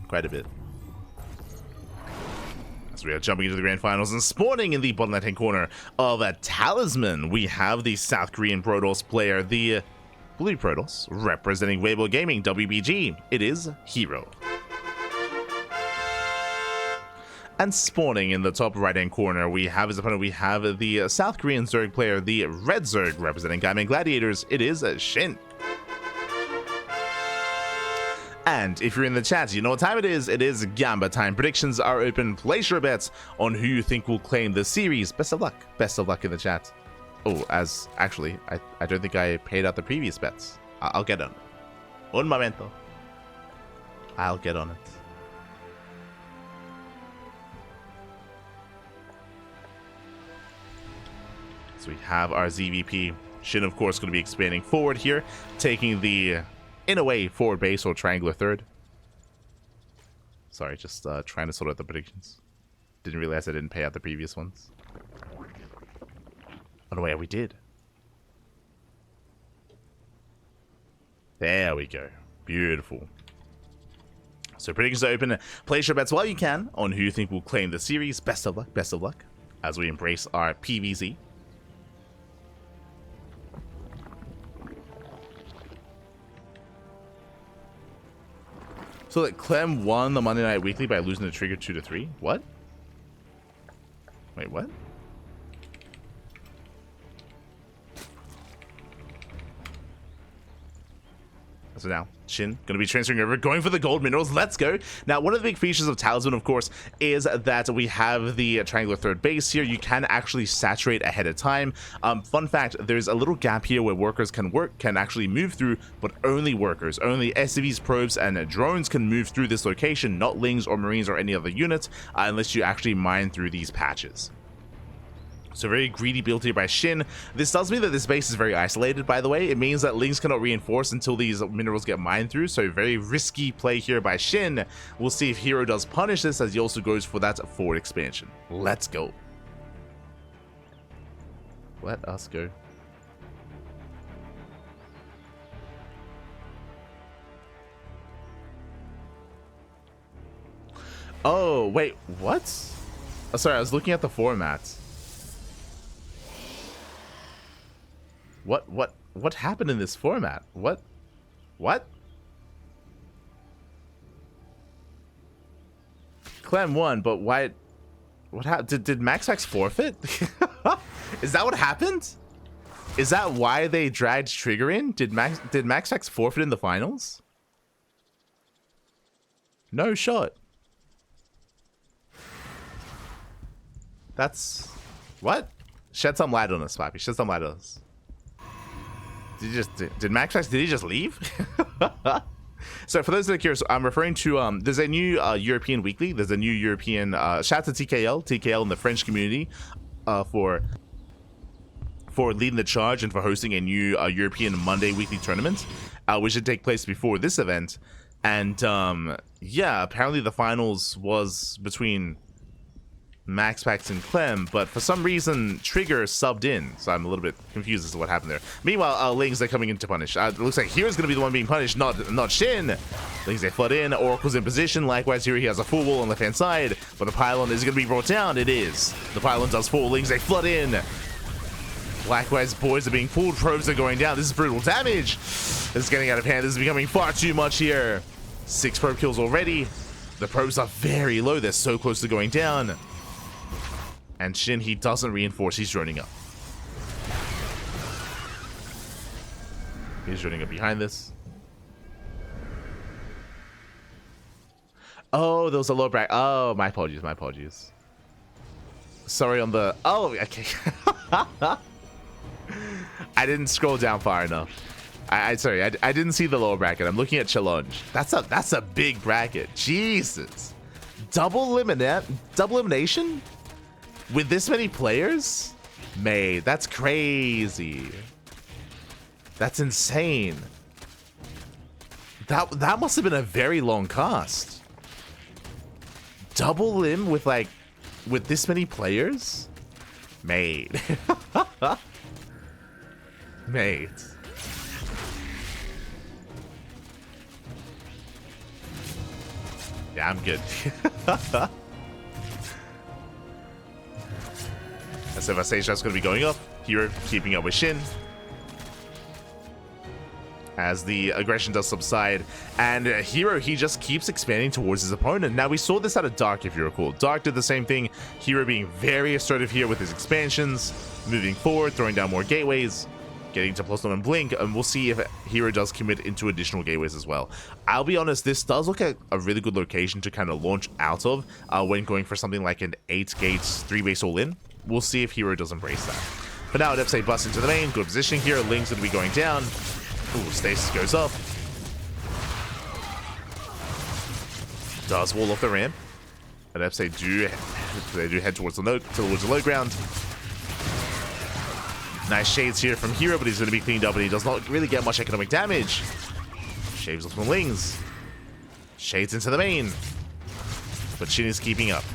quite a bit. As we are jumping into the grand finals and spawning in the bottom left hand corner of a Talisman, we have the South Korean Protoss player, the Blue Protoss, representing Weibo Gaming WBG. It is herO. And spawning in the top right hand corner, we have his opponent. We have the South Korean Zerg player, the Red Zerg, representing Gaiman Gladiators. It is SHIN. And if you're in the chat, you know what time it is. It is Gamba time. Predictions are open. Place your bets on who you think will claim the series. Best of luck. Best of luck in the chat. Oh, actually, I don't think I paid out the previous bets. I'll get on it. Un momento. I'll get on it. So we have our ZVP. SHIN, of course, going to be expanding forward here, taking the, in a way, forward base or triangular third. Sorry, just trying to sort out the predictions. Didn't realize I didn't pay out the previous ones. Oh, no, wait, we did. There we go. Beautiful. So predictions are open. Place your bets while you can on who you think will claim the series. Best of luck, as we embrace our PvZ. So that Clem won the Monday Night Weekly by losing the trigger 2-3? What? Wait, what? So now, SHIN going to be transferring over, going for the gold minerals. Let's go. Now, one of the big features of Talisman, of course, is that we have the triangular third base here. You can actually saturate ahead of time. Fun fact, there's a little gap here where workers can actually move through, but only workers, only SCVs, probes, and drones can move through this location, not Lings or Marines or any other units, unless you actually mine through these patches. So very greedy build here by SHIN. This tells me that this base is very isolated, by the way. It means that Lings cannot reinforce until these minerals get mined through. So very risky play here by SHIN. We'll see if herO does punish this, as he also goes for that forward expansion. Let's go. Let us go. Oh, wait, what? Oh, sorry, I was looking at the formats. What happened in this format? What? Clem won, but why? What happened? Did MaxX forfeit? Is that what happened? Is that why they dragged Trigger in? Did MaxX forfeit in the finals? No shot. That's what? Shed some light on us, Papi. Shed some light on us. Did MaxX, did he just leave? So for those that are curious, I'm referring to there's a new European weekly. There's a new European shout out to TKL in the French community for leading the charge and for hosting a new European Monday weekly tournament, which should take place before this event. And yeah, apparently the finals was between MaxPax and Clem, but for some reason Trigger subbed in, so I'm a little bit confused as to what happened there. Meanwhile, Lings, they're coming in to punish. It looks like hero's going to be the one being punished, not SHIN. Lings, they flood in. Oracle's in position. Likewise, here he has a full wall on the left hand side, but the pylon is going to be brought down. It is. The pylon does fall. Lings, they flood in. Likewise, boys are being pulled. Probes are going down. This is brutal damage. This is getting out of hand. This is becoming far too much here. 6 probe kills already. The probes are very low. They're so close to going down. And SHIN, he doesn't reinforce, he's droning up. He's droning up behind this. Oh, there was a low bracket. Oh, my apologies. Sorry on the... Oh, okay. I didn't scroll down far enough. Sorry, I didn't see the lower bracket. I'm looking at challenge. That's a big bracket. Jesus. Double elimination? With this many players? Mate, that's crazy. That's insane. That must have been a very long cast. Double lim with this many players? Mate. Mate. Yeah, I'm good. As if I say that's going to be going up. herO keeping up with SHIN. As the aggression does subside. And herO, he just keeps expanding towards his opponent. Now, we saw this out of Dark, if you recall. Dark did the same thing. herO being very assertive here with his expansions. Moving forward, throwing down more gateways. Getting to +1 and blink. And we'll see if herO does commit into additional gateways as well. I'll be honest, this does look like a really good location to kind of launch out of when going for something like an 8 gates 3 base all-in. We'll see if herO does embrace that. For now, Epsay busts into the main. Good positioning here. Ling's going to be going down. Ooh, Stasis goes up. Does wall off the ramp. And Epsay do head towards the low ground. Nice shades here from herO, but he's going to be cleaned up, and he does not really get much economic damage. Shaves off from Lings. Shades into the main. But SHIN is keeping up.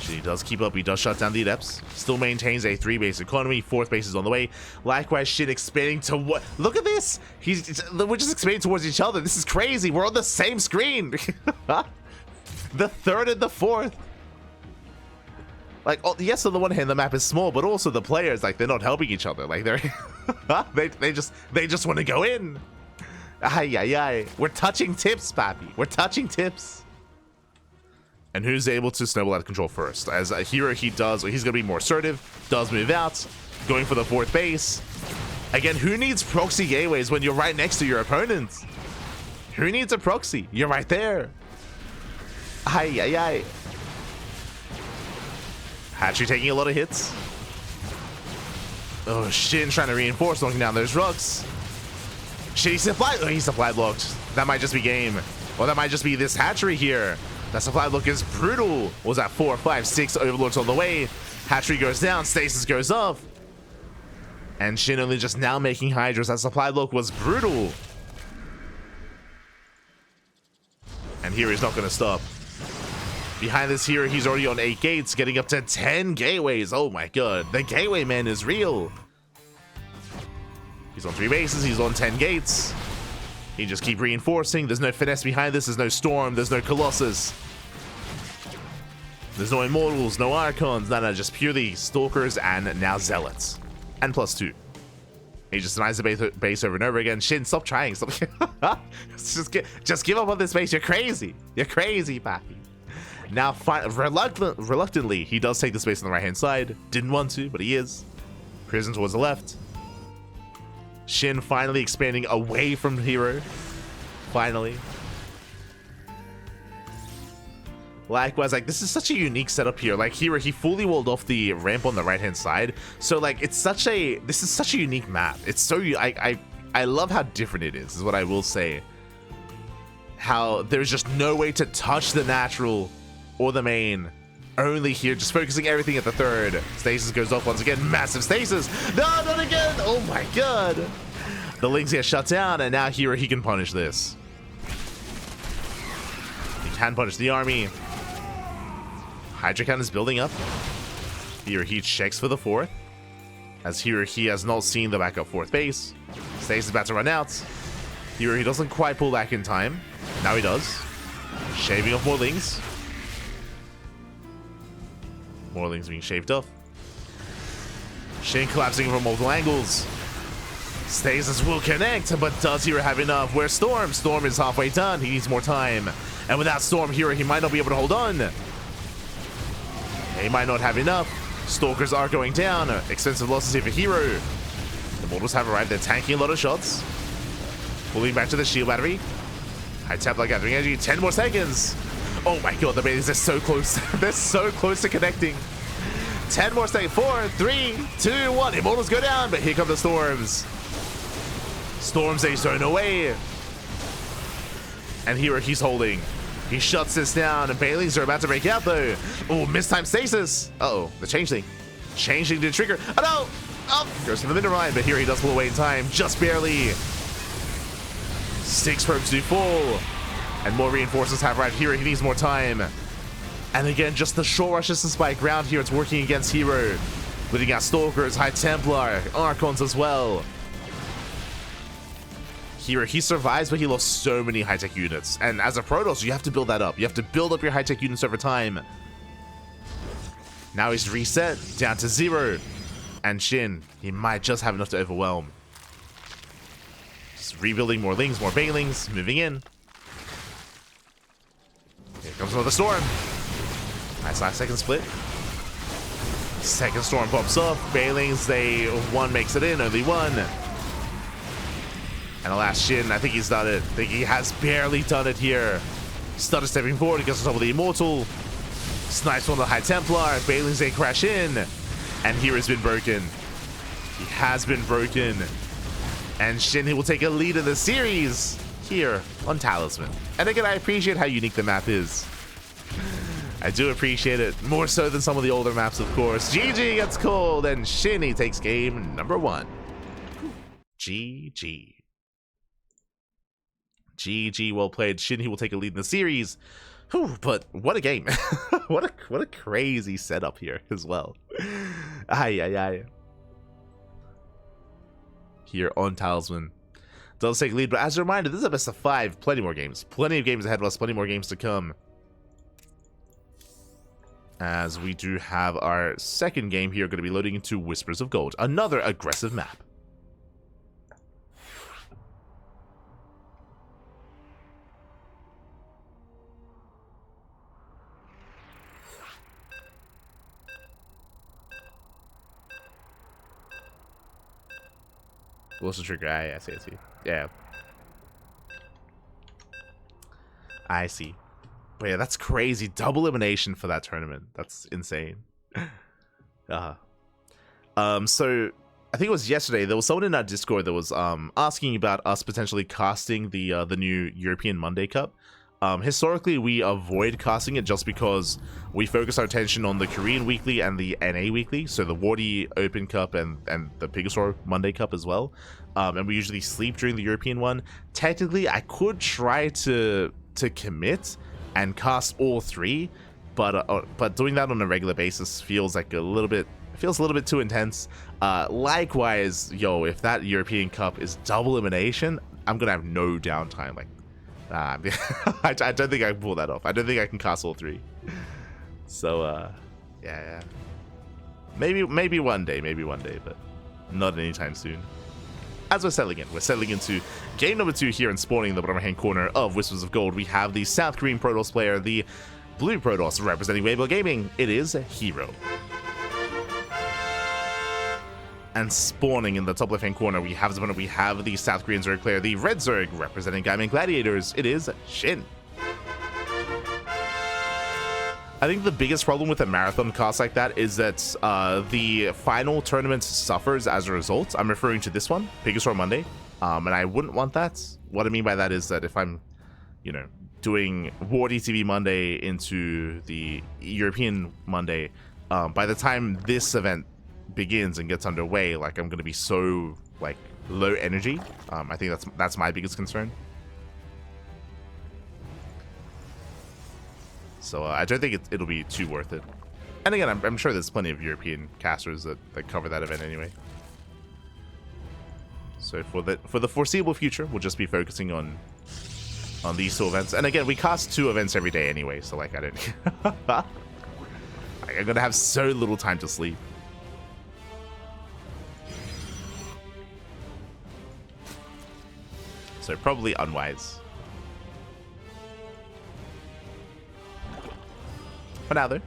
He does keep up. He does shut down the Adepts. Still maintains a 3-base economy. 4th base is on the way. Likewise, SHIN expanding to what? Look at this. We're just expanding towards each other. This is crazy. We're on the same screen. The 3rd and the 4th. Like, oh, yes, on the one hand, the map is small, but also the players, like, they're not helping each other. Like, they're they just want to go in. Ay, ay, ay. We're touching tips, papi. We're touching tips. And who's able to snowball out of control first? As a herO, he's going to be more assertive, does move out, going for the 4th base. Again, who needs proxy gateways when you're right next to your opponent? Who needs a proxy? You're right there. Ay, ay, ay. Hatchery taking a lot of hits. Oh, SHIN trying to reinforce, knocking down those rocks. Shit, he's supply blocked. That might just be game. Or that might just be this hatchery here. That supply block is brutal. What was that? 4, 5, 6 overlords on the way. Hatchery goes down. Stasis goes up. And SHIN only just now making Hydras. That supply block was brutal. And here he's not going to stop. Behind this here, he's already on 8 gates, getting up to 10 gateways. Oh my god. The gateway man is real. He's on 3 bases. He's on 10 gates. He just keep reinforcing. There's no finesse behind this. There's no Storm. There's no Colossus. There's no Immortals, no Archons. No, just purely Stalkers and now Zealots. And +2. He just denies the base over and over again. SHIN, stop trying. Stop. just give up on this base. You're crazy. You're crazy, papi. Now, reluctantly, he does take the space on the right-hand side. Didn't want to, but he is. Prison towards the left. SHIN finally expanding away from herO. Finally. Likewise, like, this is such a unique setup here. Like, herO, he fully walled off the ramp on the right-hand side. So, like, this is such a unique map. It's so, I love how different it is what I will say. How there's just no way to touch the natural or the main. Only here, just focusing everything at the 3rd. Stasis goes off once again. Massive stasis. No, not again. Oh my god. The Lings get shut down, and now herO, he can punish this. He can punish the army. Hydra count is building up. herO, he checks for the 4th. As herO, he has not seen the backup 4th base. Stasis about to run out. herO, he doesn't quite pull back in time. Now he does. Shaving off more Lings. More Lings being shaved off. SHIN collapsing from multiple angles. Stasis will connect, but does herO have enough? Where's Storm? Storm is halfway done. He needs more time. And without Storm, herO, he might not be able to hold on. He might not have enough. Stalkers are going down. Expensive losses here for herO. The Mortals have arrived. They're tanking a lot of shots. Pulling back to the shield battery. High Templar gathering energy. 10 more seconds. Oh my god, the babies are so close. They're so close to connecting. 10 more seconds. 4, 3, 2, 1. Immortals go down, but here come the Storms. Storms a zone away. And herO, he's holding. He shuts this down, and Banelings are about to break out though. Oh, mistime stasis. Uh-oh, the changeling. Changeling to trigger. Oh no! Oh, goes to the middle line, but here he does pull away in time. Just barely. 6 probes do fall. And more reinforcements have arrived here. He needs more time. And again, just the short rushes to spike ground here. It's working against herO. Leading out Stalkers, High Templar, Archons as well. herO, he survives, but he lost so many high-tech units. And as a Protoss, you have to build that up. You have to build up your high-tech units over time. Now he's reset down to 0. And SHIN, he might just have enough to overwhelm. Just rebuilding more Lings, more Banelings, moving in. Here comes another Storm. Nice last second split. Second Storm pops up. Banelings, one makes it in, only one. And the last SHIN, I think he's done it. I think he has barely done it here. Stutter stepping forward, he gets on top of the Immortal. Snipes one of the High Templar. Banelings, they crash in. And hero's been broken. He has been broken. And SHIN, he will take a lead in the series here on Talisman. And again, I appreciate how unique the map is. I do appreciate it, more so than some of the older maps, of course. GG gets called, and SHIN, he takes game number 1. GG. GG, well played. SHIN, he will take a lead in the series. Whew, but what a game. what a crazy setup here as well. Ay. Here on Talisman. Does take lead, but as a reminder, this is a best of 5. Plenty more games. Plenty of games ahead of us. Plenty more games to come. As we do have our second game here, going to be loading into Whispers of Gold. Another aggressive map. What's the trigger? I see. Yeah. I see. But yeah, that's crazy. Double elimination for that tournament. That's insane. So I think it was yesterday, there was someone in our Discord that was asking about us potentially casting the new European Monday Cup. Historically, we avoid casting it just because we focus our attention on the Korean Weekly and the NA Weekly, so the Wardy Open Cup and the PiGosaur Monday Cup as well. And we usually sleep during the European one. Technically, I could try to commit and cast all 3, but doing that on a regular basis feels like a little bit too intense. Likewise, if that European Cup is double elimination, I'm gonna have no downtime. Like, I don't think I can pull that off. I don't think I can cast all 3. So, yeah. Maybe one day, but not anytime soon. As we're settling into game number 2 here and spawning in the bottom right-hand corner of Whispers of Gold. We have the South Korean Protoss player, the Blue Protoss, representing Weibo Gaming. It is herO. And spawning in the top left-hand corner, we have the South Korean Zerg player, the Red Zerg, representing Gaiman Gladiators. It is SHIN. I think the biggest problem with a marathon cast like that is that the final tournament suffers as a result. I'm referring to this one, PiGosaur Monday, and I wouldn't want that. What I mean by that is that if I'm, doing Wardy TV Monday into the European Monday, by the time this event begins and gets underway, like, I'm going to be so, like, low energy. I think that's my biggest concern. So I don't think it'll be too worth it. And again, I'm sure there's plenty of European casters that cover that event anyway. So for the foreseeable future, we'll just be focusing on these 2 events. And again, we cast 2 events every day anyway, so like, I don't I'm gonna have so little time to sleep. So probably unwise. For now, though,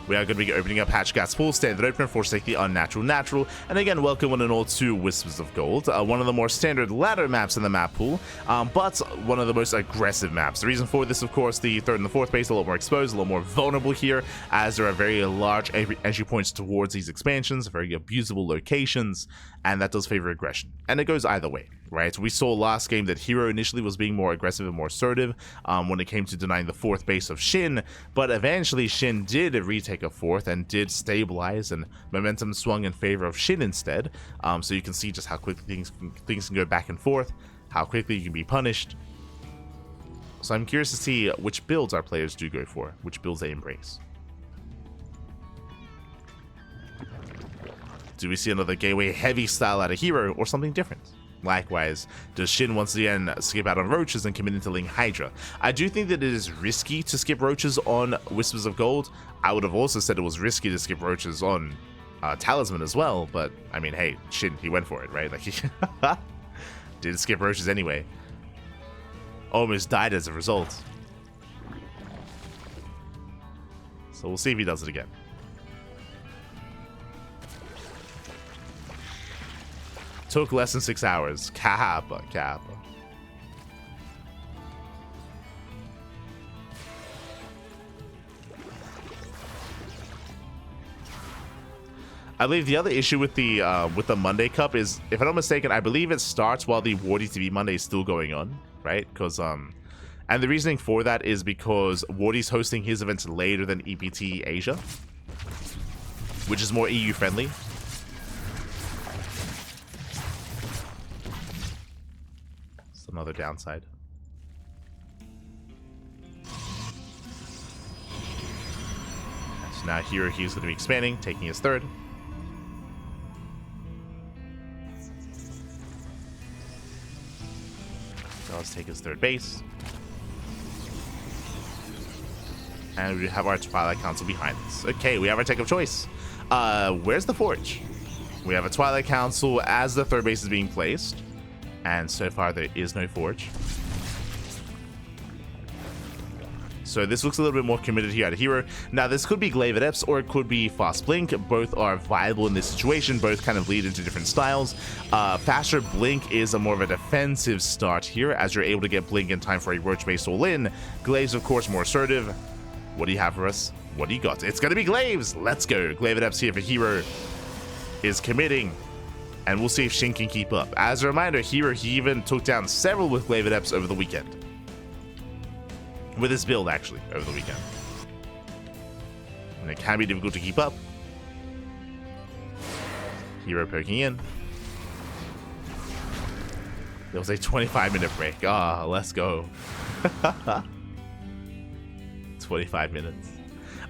we are going to be opening up Hatchgas full standard opener for Take the Unnatural Natural. And again, welcome one and all to Whispers of Gold, one of the more standard ladder maps in the map pool, but one of the most aggressive maps. The reason for this, of course, the 3rd and the 4th base are a lot more exposed, a lot more vulnerable here, as there are very large entry points towards these expansions, very abusable locations, and that does favor aggression. And it goes either way, right? We saw last game that herO initially was being more aggressive and more assertive when it came to denying the 4th base of SHIN, but eventually SHIN did retake a 4th and did stabilize, and momentum swung in favor of SHIN instead. So you can see just how quickly things can go back and forth, how quickly you can be punished. So I'm curious to see which builds our players do go for, which builds they embrace. Do we see another gateway heavy style out of herO, or something different? Likewise, does SHIN once again skip out on roaches and commit into Ling Hydra? I do think that it is risky to skip roaches on Whispers of Gold. I would have also said it was risky to skip roaches on Talisman as well, but I mean, hey, SHIN, he went for it, right? Like, he did skip roaches anyway. Almost died as a result. So we'll see if he does it again. Took less than 6 hours. Kappa. I believe the other issue with the Monday Cup is, if I'm not mistaken, I believe it starts while the Wardy TV Monday is still going on, right? Because and the reasoning for that is because Wardy's hosting his events later than EPT Asia, which is more EU friendly. It's another downside. So now here he's going to be expanding, taking his third. So let's take his third base. And we have our Twilight Council behind us. Okay, we have our tech of choice. Where's the Forge? We have a Twilight Council as the third base is being placed. And so far, there is no Forge. So this looks a little bit more committed here at herO. Now, this could be Glaive at Eps, or it could be Fast Blink. Both are viable in this situation. Both kind of lead into different styles. Faster Blink is a more of a defensive start here, as you're able to get Blink in time for a Roach-based all-in. Glaives, of course, more assertive. What do you have for us? What do you got? It's going to be Glaives. Let's go. Glaive at Eps here for herO is committing. And we'll see if SHIN can keep up. As a reminder, herO, he even took down several with Glaive at Eps over the weekend. With his build, actually, over the weekend. And it can be difficult to keep up. herO poking in. There was a 25-minute break. Ah, let's go. 25 minutes.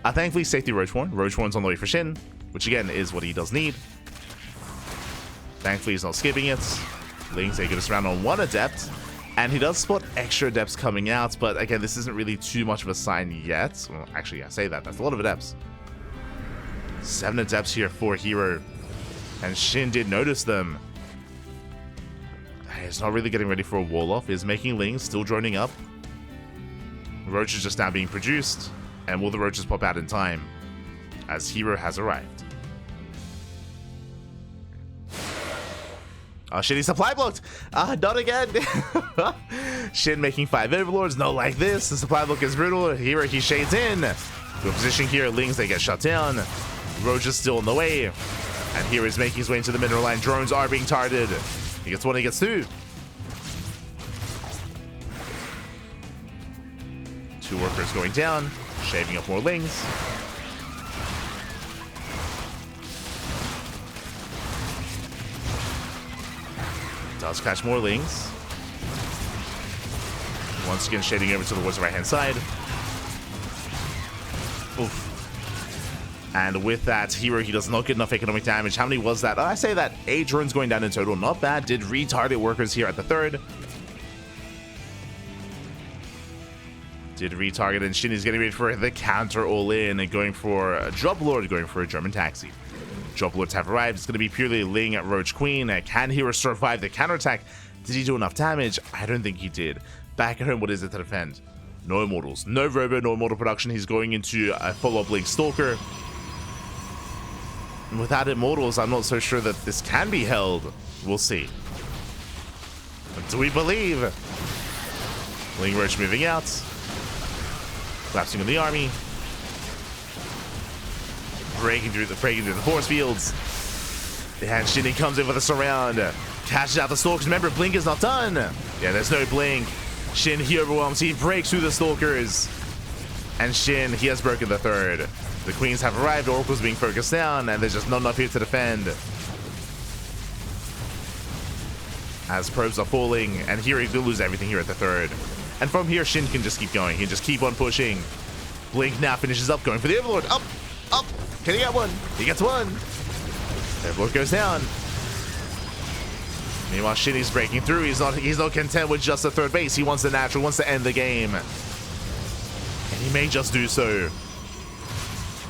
Thankfully, safety Roachhorn. Roachhorn's on the way for SHIN, which again is what he does need. Thankfully, he's not skipping it. Lings, they get us around on one Adept. And he does spot extra Adepts coming out, but again, this isn't really too much of a sign yet. Well, actually, I say that. That's a lot of Adepts. 7 Adepts here for herO. And SHIN did notice them. He's not really getting ready for a wall-off. He's making Lings, still droning up. Roach is just now being produced. And will the Roaches pop out in time? As herO has arrived. Oh shit, he's supply blocked! Not again! SHIN making 5 Overlords, no like this. The supply block is brutal. herO, he shades in. Good position here, Lings, they get shut down. Roach is still in the way. And herO is making his way into the mineral line. Drones are being targeted. He gets one, he gets 2. 2 workers going down, shaving up more Lings. Does catch more Lings. Once again, shading over to the woods right-hand side. Oof. And with that, herO, he does not get enough economic damage. How many was that? I say that 8 drones going down in total. Not bad. Did retarget workers here at the third. Did retarget, and SHIN is getting ready for the counter all-in and going for a Drop Lord, going for a German Taxi. Drop Lords have arrived. It's going to be purely Ling at Roach Queen. Can herO survive the counterattack? Did he do enough damage? I don't think he did. Back at home, what is it to defend? No Immortals. No Robo, no Immortal production. He's going into a follow-up Ling Stalker. And without Immortals, I'm not so sure that this can be held. We'll see. But do we believe? Ling Roach moving out. Collapsing on the army. Breaking through the force fields. And SHIN comes in with a surround. Cashes out the Stalkers. Remember, Blink is not done. Yeah, there's no Blink. SHIN, he overwhelms. He breaks through the Stalkers. And SHIN, he has broken the third. The Queens have arrived. Oracle's being focused down. And there's just not enough here to defend. As probes are falling. And here he will lose everything here at the third. And from here, SHIN can just keep going. He can just keep on pushing. Blink now finishes up, going for the Overlord. Up! Up! Can he get one? He gets one. Overlord goes down. Meanwhile, SHIN is breaking through. He's not content with just the third base. He wants the natural, wants to end the game. And he may just do so.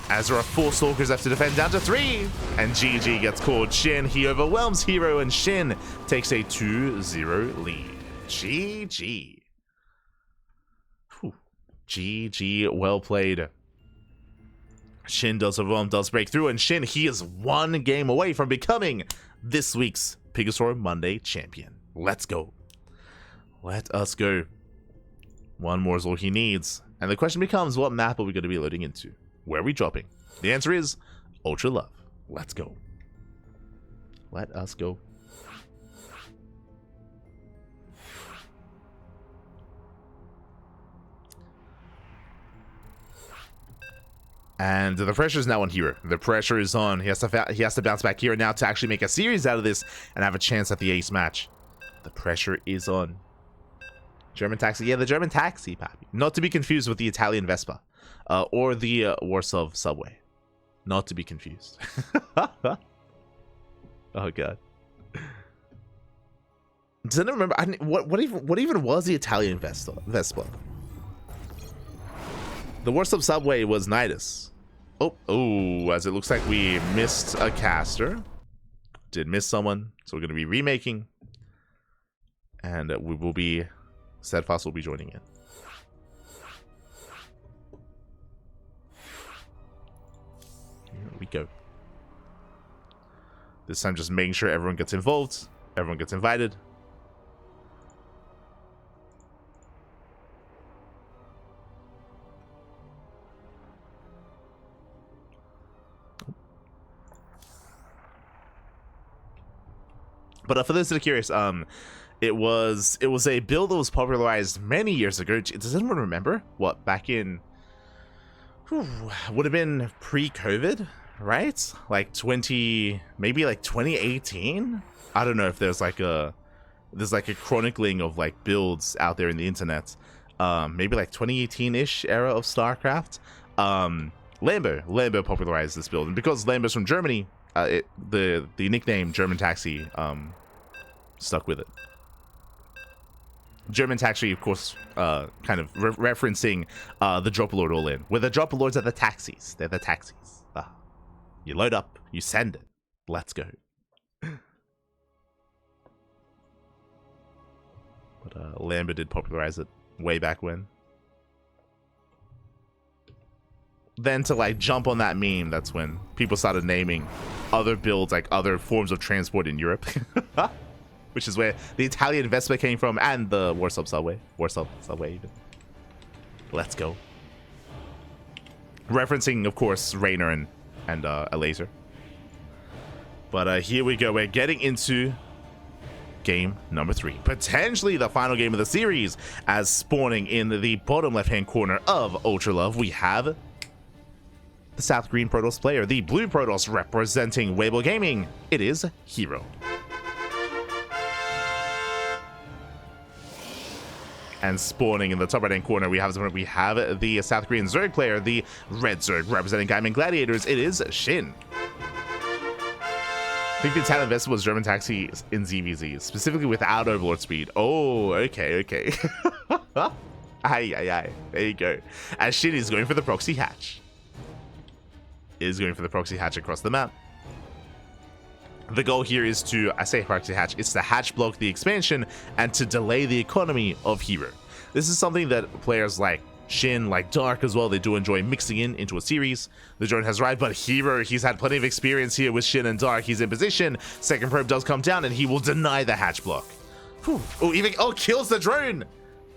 As there are 4 Stalkers left to defend, down to 3. And GG gets called. SHIN, he overwhelms herO, and SHIN takes a 2-0 lead. GG. Whew. GG, well played. SHIN does overwhelm, does break through, and SHIN, he is 1 game away from becoming this week's PiGosaur Monday champion. Let's go. Let us go. 1 more is all he needs. And the question becomes, what map are we going to be loading into? Where are we dropping? The answer is Ultra Love. Let's go. Let us go. And the pressure is now on herO. The pressure is on. He has to bounce back here now to actually make a series out of this and have a chance at the ace match. The pressure is on. German taxi. Yeah, the German taxi, papi. Not to be confused with the Italian Vespa. Or the Warsaw subway. Not to be confused. Oh, God. Does anyone remember? What even was the Italian Vespa? The Warsaw subway was Nidus. Oh, as it looks like we missed a caster. Did miss someone. So we're going to be remaking. And we will be... Steadfast will be joining in. Here we go. This time just making sure everyone gets involved. Everyone gets invited. But for those that are curious, it was a build that was popularized many years ago. Does anyone remember? What, back in... would have been pre-COVID, right? Like maybe like 2018? I don't know if there's like a chronicling of like builds out there in the internet. Maybe like 2018-ish era of StarCraft. Lambo popularized this build, and because Lambo's from Germany, the nickname German Taxi stuck with it. German Taxi, of course, kind of referencing the Dropper Lord all in. Where the Dropper Lords are the taxis. They're the taxis. You load up, you send it. Let's go. But Lambert did popularize it way back when. Then to like jump on that meme, that's when people started naming other builds, like other forms of transport in Europe. Which is where the Italian Vespa came from, and the Warsaw subway. Warsaw subway, even. Let's go. Referencing, of course, Rainer and a laser. But here we go. We're getting into game number 3. Potentially the final game of the series, as spawning in the bottom left-hand corner of Ultra Love, we have the South Green Protoss player, the Blue Protoss representing Weibo Gaming. It is herO. And spawning in the top right-hand corner, we have the South Korean Zerg player, the Red Zerg representing Gaiman Gladiators. It is SHIN. I think the Italian Vespa was German Taxi in ZVZ, specifically without Overlord speed. Oh, okay. Aye. There you go. As SHIN is going for the proxy hatch. Across the map. The goal here is to, I say proxy hatch, it's to hatch block the expansion and to delay the economy of herO. This is something that players like SHIN, like Dark as well, they do enjoy mixing into a series. The drone has arrived, but herO, he's had plenty of experience here with SHIN and Dark. He's in position. Second probe does come down and he will deny the hatch block. Kills the drone.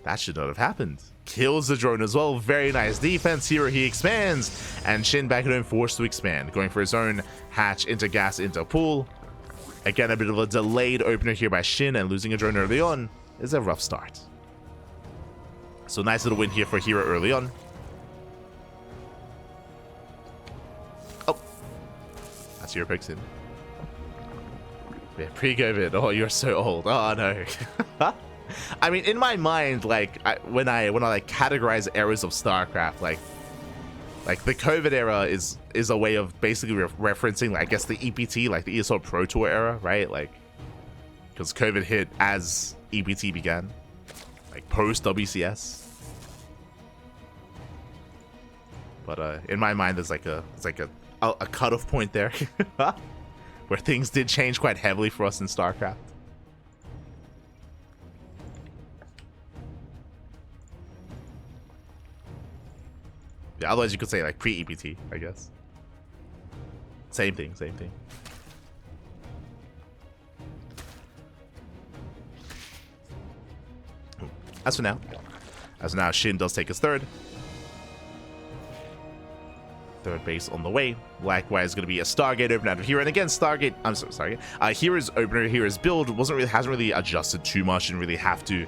That should not have happened. Kills the drone as well. Very nice defense. herO, he expands, and SHIN back at home forced to expand, going for his own hatch into gas into pool. Again, a bit of a delayed opener here by SHIN, and losing a drone early on is a rough start. So nice little win here for herO early on. Oh, that's herO picks in. Yeah, pre-COVID. Oh, you're so old. Oh no. I mean, in my mind, like when I like categorize eras of StarCraft, like the COVID era is a way of basically referencing, like, I guess, the EPT, like the ESL Pro Tour era, right? Like because COVID hit as EPT began, like post WCS. But in my mind, there's like a cutoff point there where things did change quite heavily for us in StarCraft. Yeah, otherwise you could say like pre-EPT, I guess. Same thing, same thing. As for now, SHIN does take his third base on the way. Likewise, going to be a Stargate opener out of here, and again, Stargate. I'm sorry, Hero's opener, Hero's build hasn't really adjusted too much, and really have to,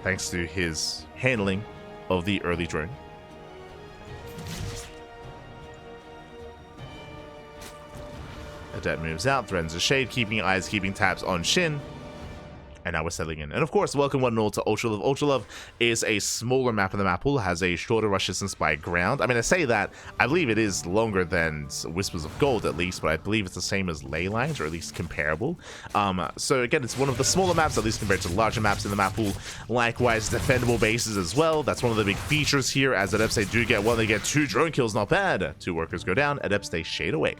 thanks to his handling of the early drone. Adept moves out, threatens a shade, keeping eyes, keeping tabs on SHIN. And now we're settling in. And of course, welcome one and all to Ultra Love. Ultra Love is a smaller map in the map pool, has a shorter rush distance by ground. I mean, I say that, I believe it is longer than Whispers of Gold at least, but I believe it's the same as Ley Lines, or at least comparable. So again, it's one of the smaller maps, at least compared to larger maps in the map pool. Likewise, defendable bases as well. That's one of the big features here, as Adepts, they do get one, they get 2 drone kills, not bad. 2 workers go down, Adepts, they shade away.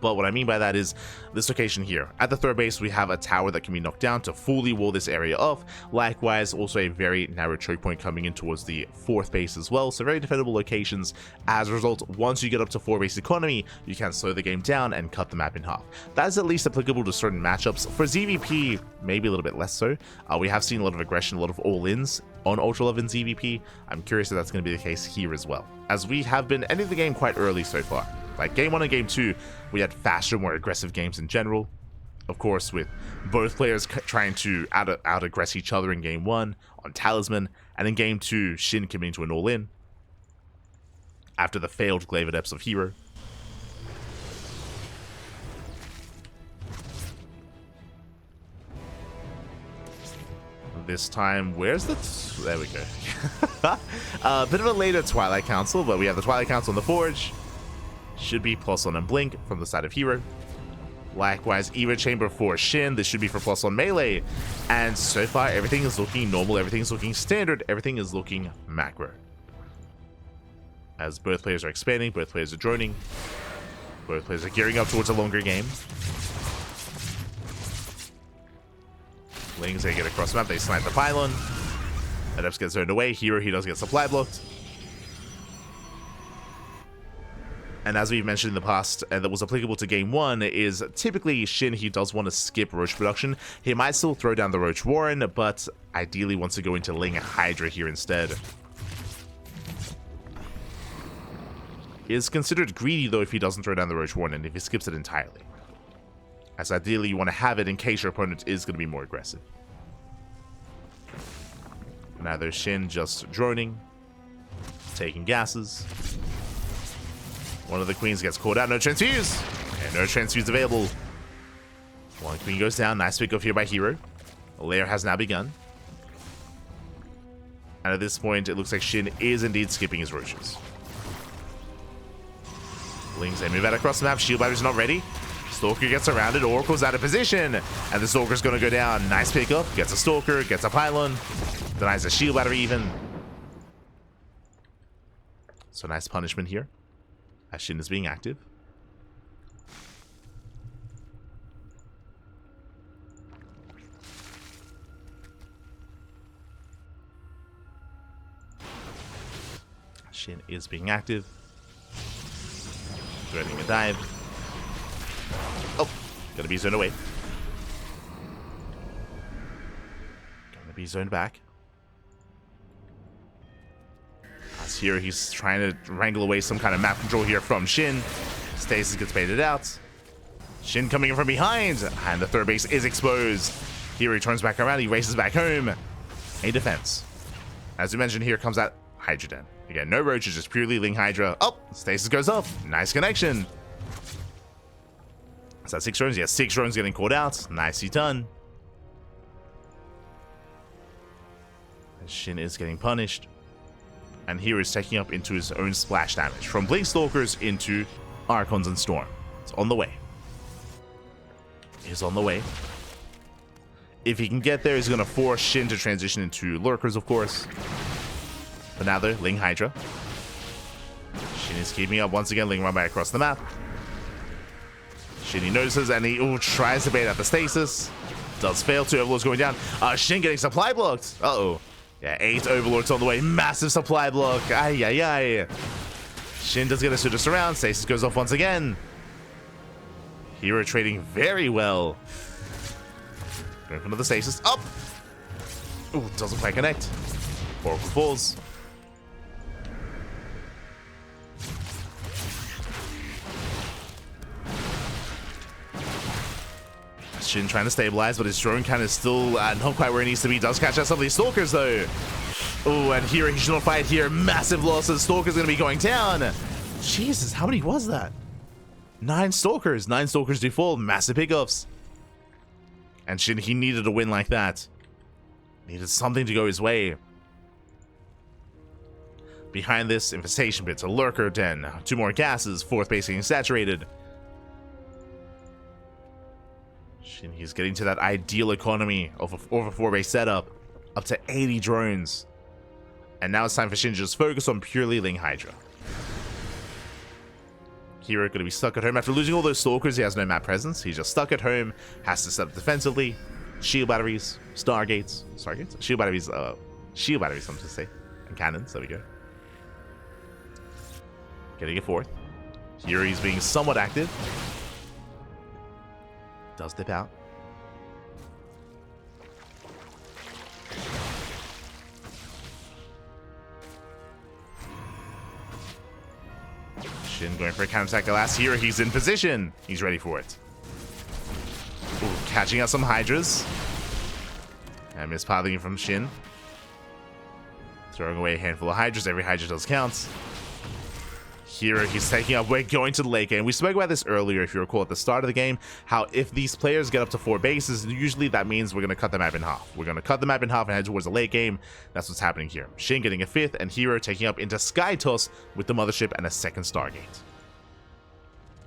But what I mean by that is this location here. At the third base, we have a tower that can be knocked down to fully wall this area off. Likewise, also a very narrow choke point coming in towards the fourth base as well. So very defendable locations. As a result, once you get up to 4 base economy, you can slow the game down and cut the map in half. That is at least applicable to certain matchups. For ZVP, maybe a little bit less so. We have seen a lot of aggression, a lot of all-ins on Ultra Love in ZVP. I'm curious if that's going to be the case here as well, as we have been ending the game quite early so far. Like game 1 and game 2, we had faster, more aggressive games in general. Of course, with both players trying to out-aggress each other in game 1 on Talisman, and in game 2, SHIN committing to an all-in after the failed Glaive Adepts of herO. This time, where's the... there we go. A bit of a later Twilight Council, but we have the Twilight Council on the Forge. Should be +1 and Blink from the side of herO. Likewise, Evo Chamber for SHIN. This should be for +1 melee. And so far, everything is looking normal. Everything is looking standard. Everything is looking macro. As both players are expanding, both players are droning. Both players are gearing up towards a longer game. Lings, they get across the map. They snipe the pylon. Adepts get zoned away. herO, he does get supply blocked. And as we've mentioned in the past, that was applicable to game 1, is typically SHIN, he does want to skip Roach production. He might still throw down the Roach Warren, but ideally wants to go into laying a Hydra here instead. Is considered greedy though if he doesn't throw down the Roach Warren and if he skips it entirely, as ideally you want to have it in case your opponent is going to be more aggressive. Now there's SHIN just droning, taking gases. One of the queens gets caught out. No transfuse. And no transfuse available. One queen goes down. Nice pick off here by herO. The lair has now begun. And at this point, it looks like SHIN is indeed skipping his roaches. Lings, they move out across the map. Shield battery's not ready. Stalker gets around it. Oracle's out of position. And the Stalker's going to go down. Nice pickup. Gets a Stalker. Gets a pylon. Denies the shield battery even. So nice punishment here, as SHIN is being active. SHIN is being active. Threatening a dive. Oh, gonna be zoned away. Gonna be zoned back. As here, he's trying to wrangle away some kind of map control here from SHIN. Stasis gets baited out. SHIN coming in from behind, and the third base is exposed. Here he turns back around, he races back home. A defense. As we mentioned, here comes that Hydra Den. Again, no roaches, just purely Ling Hydra. Oh, Stasis goes off. Nice connection. Is that 6 drones? Yeah, 6 drones getting caught out. Nicely done. And SHIN is getting punished. And here is taking up into his own splash damage. From Blink Stalkers into Archons and Storm. It's on the way. is on the way. If he can get there, he's going to force SHIN to transition into lurkers, of course. But now they're Ling Hydra. SHIN is keeping up once again, Ling run back across the map. SHIN, he notices and he tries to bait out the stasis. Does fail. 2 overlords going down. SHIN getting supply blocked. Uh-oh. Yeah, 8 overlords on the way. Massive supply block. Ay, ay, ay. SHIN does get a pseudo surround. Stasis goes off once again. herO trading very well. Going for another stasis. Up! Ooh, doesn't quite connect. Oracle falls. SHIN trying to stabilize, but his drone kind of still not quite where it needs to be. Does catch out some of these stalkers though. Oh, and here he should not fight here. Massive losses. Stalker's gonna be going down. Jesus, how many was that? 9 stalkers. 9 stalkers do fall. Massive pickups. And SHIN, he needed a win like that. Needed something to go his way. Behind this, infestation pits, a lurker den, 2 more gases, 4th base getting saturated. SHIN, he's getting to that ideal economy of over 4 base setup, up to 80 drones. And now it's time for SHIN to just focus on purely Ling Hydra. herO going to be stuck at home. After losing all those stalkers, he has no map presence. He's just stuck at home, has to set up defensively. Shield batteries, Stargates, shield batteries, I'm to say, and cannons, there we go. Getting a 4th. herO's being somewhat active. Does dip out. SHIN going for a counterattack at last. herO, he's in position. He's ready for it. Ooh, catching out some Hydras. And mispiling from SHIN. Throwing away a handful of Hydras. Every Hydra does count. herO, he's taking up. We're going to the late game. We spoke about this earlier, if you recall, at the start of the game, how if these players get up to 4 bases, usually that means we're going to cut the map in half. We're going to cut the map in half and head towards the late game. That's what's happening here. SHIN getting a 5th, and herO taking up into Sky Toss with the Mothership and a 2nd Stargate.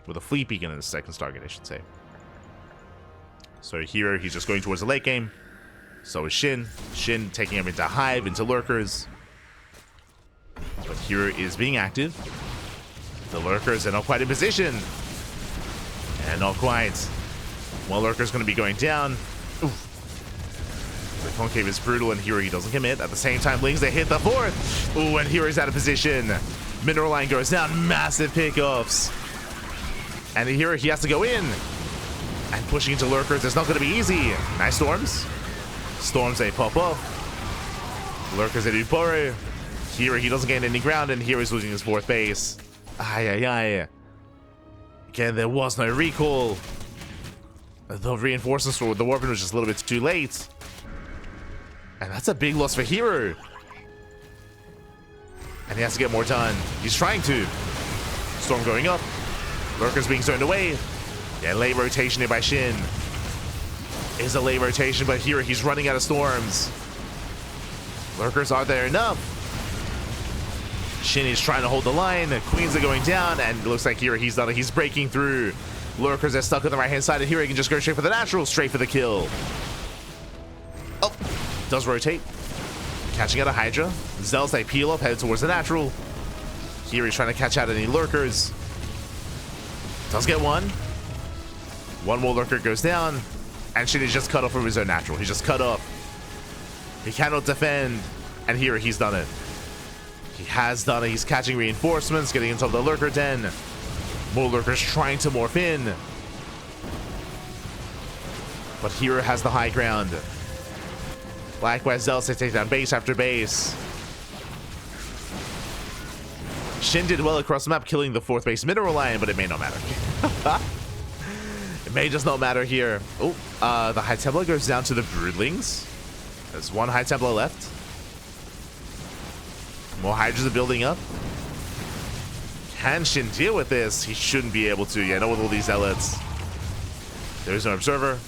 With a Fleet Beacon and a 2nd Stargate, I should say. So herO, he's just going towards the late game. So is SHIN. SHIN taking him into Hive, into Lurkers. But herO is being active. The Lurkers are not quite in position. And not quite. One Lurker's going to be going down. Oof. The Concave is brutal, and herO, he doesn't commit. At the same time, Lings, they hit the 4th. Ooh, and herO's out of position. Mineral line goes down. Massive pickoffs. And herO, he has to go in. And pushing into Lurkers, it's not going to be easy. Nice storms. Storms, they pop off. Lurkers, they do burrow. herO, he doesn't gain any ground, and herO's losing his 4th base. Ay, ay, ay. Again, there was no recall. The reinforcements for the Warpin was just a little bit too late. And that's a big loss for herO. And he has to get more done. He's trying to. Storm going up. Lurkers being zoned away. Yeah, late rotation here by SHIN. Is a late rotation, but herO, he's running out of storms. Lurkers aren't there enough. SHIN is trying to hold the line. The Queens are going down, and it looks like herO, he's done it. He's breaking through. Lurkers are stuck on the right-hand side, and herO can just go straight for the natural, straight for the kill. Oh, does rotate. Catching out a Hydra. Zells, they peel up, headed towards the natural. herO's trying to catch out any Lurkers. Does get one. One more Lurker goes down, and SHIN is just cut off from his own natural. He's just cut off. He cannot defend, and herO, he's done it. He has done it. He's catching reinforcements, getting into the Lurker den. More Lurkers trying to morph in. But herO has the high ground. Likewise, Zells, they take down base after base. SHIN did well across the map, killing the 4th base mineral line, but it may not matter. It may just not matter here. Oh, the High Templar goes down to the Broodlings. There's 1 High Templar left. More Hydras are building up. Can SHIN deal with this? He shouldn't be able to. Yeah, not with all these Zealots. There's no Observer.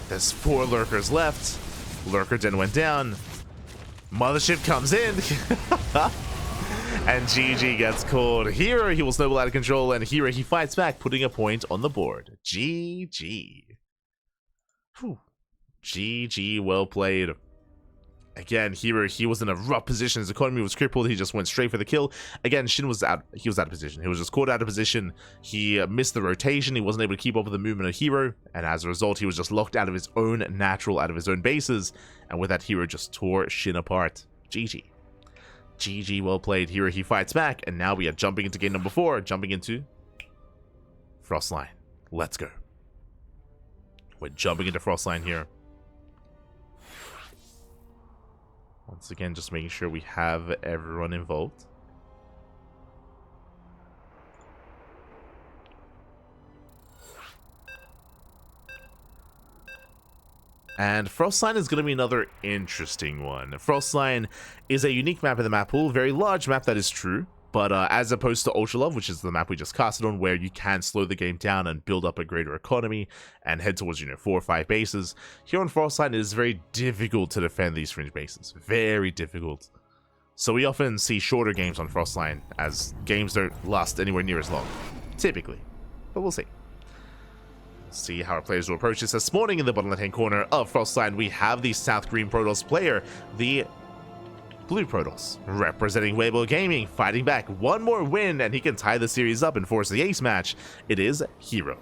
There's 4 Lurkers left. Lurker Den went down. Mothership comes in. And GG gets called. herO, he will snowball out of control, and herO, he fights back, putting a point on the board. GG. Whew. GG, well played. Again, herO, he was in a rough position. His economy was crippled. He just went straight for the kill. Again, SHIN was out. He was out of position. He was just caught out of position. He missed the rotation. He wasn't able to keep up with the movement of herO. And as a result, he was just locked out of his own natural, out of his own bases. And with that, herO just tore SHIN apart. GG. GG, well played. herO, he fights back. And now we are jumping into game number 4. Jumping into Frostline. Let's go. We're jumping into Frostline here. Once again, just making sure we have everyone involved. And Frostline is going to be another interesting one. Frostline is a unique map in the map pool, very large map, that is true. But as opposed to Ultra Love, which is the map we just casted on, where you can slow the game down and build up a greater economy and head towards, 4 or 5 bases, here on Frostline it is very difficult to defend these fringe bases. Very difficult. So we often see shorter games on Frostline, as games don't last anywhere near as long. Typically. But we'll see. See how our players will approach this. As spawning in the bottom left-hand corner of Frostline, we have the South Green Protoss player, the Blue Protoss, representing Weibo Gaming, fighting back. One more win and he can tie the series up and force the ace match. It is herO.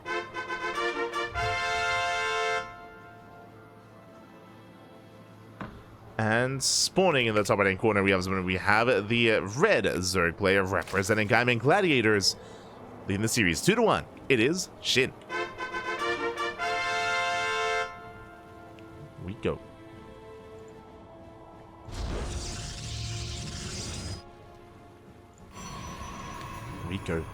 And spawning in the top right-hand corner, we have the red Zerg player representing Gaiman Gladiators, leading the series 2-1. It is SHIN. We go. Go.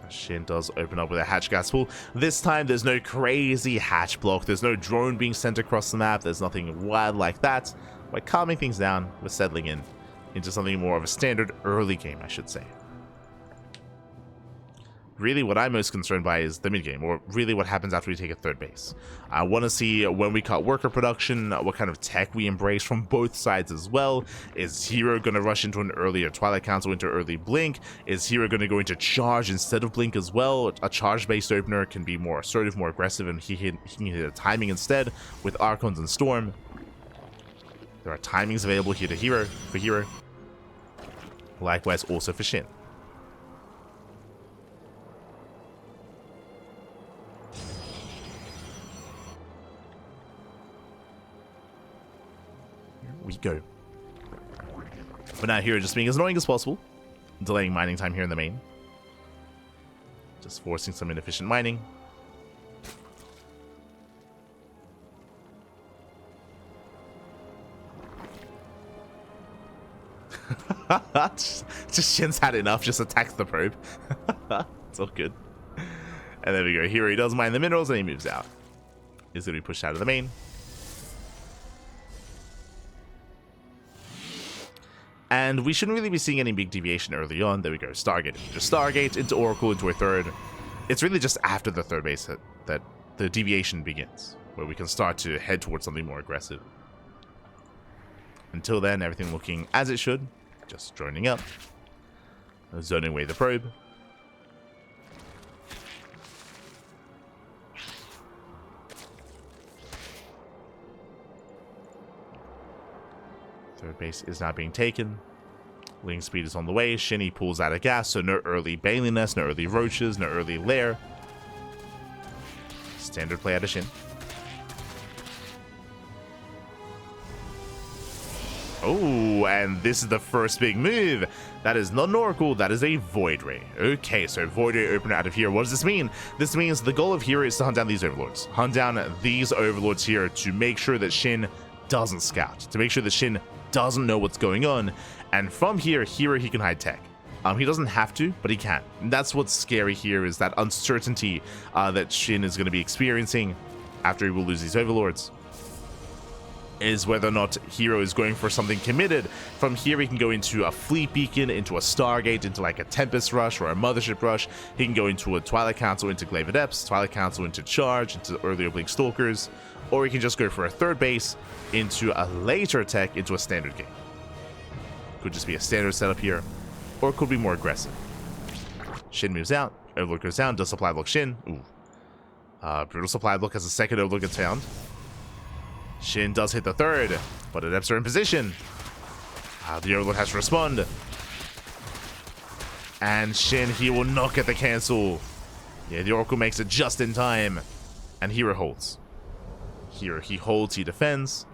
SHIN does open up with a hatch gas pool. This time there's no crazy hatch block. There's no drone being sent across the map. There's nothing wild like that. We're calming things down. We're settling in into something more of a standard early game, I should say. Really, what I'm most concerned by is the mid-game, or really what happens after we take a third base. I want to see when we cut worker production, what kind of tech we embrace from both sides as well. Is herO going to rush into an earlier Twilight Council, into early Blink? Is herO going to go into charge instead of Blink as well? A charge-based opener can be more assertive, more aggressive, and he can hit a timing instead with Archons and Storm. There are timings available here to for herO. Likewise also for SHIN. We go. For now, herO just being as annoying as possible, delaying mining time here in the main, just forcing some inefficient mining. just SHIN's had enough, just attacks the probe. It's all good. And there we go. herO, he does mine the minerals and he moves out. He's going to be pushed out of the main. And we shouldn't really be seeing any big deviation early on. There we go. Stargate into Stargate, into Oracle, into a third. It's really just after the third base that the deviation begins, where we can start to head towards something more aggressive. Until then, everything looking as it should. Just joining up. Zoning away the probe. Third base is now being taken. Link speed is on the way. SHIN pulls out of gas, so no early Bailey Nest, no early Roaches, no early Lair. Standard play out of SHIN. Oh, and this is the first big move. That is not an Oracle, that is a Void Ray. Okay, so Void Ray opener out of here. What does this mean? This means the goal of herO is to hunt down these Overlords. Hunt down these Overlords here to make sure that SHIN doesn't scout. To make sure that SHIN doesn't know what's going on. And from here, herO, he can hide tech. He doesn't have to, but he can. And that's what's scary here, is that uncertainty that SHIN is going to be experiencing after he will lose these Overlords. Is whether or not herO is going for something committed. From here, he can go into a Fleet Beacon, into a Stargate, into like a Tempest Rush or a Mothership Rush. He can go into a Twilight Council, into Glaive Adepts, Twilight Council into Charge, into earlier Blink Stalkers. Or he can just go for a third base, into a later tech, into a standard game. Could just be a standard setup here, or it could be more aggressive. SHIN moves out. Overlook goes down. Does supply block SHIN. Ooh. Brutal supply block as a second overlook gets found. SHIN does hit the third, but adepts are in position. The overlook has to respond. And SHIN, he will not get the cancel. Yeah, the Oracle makes it just in time. And herO holds. Here he holds, he defends.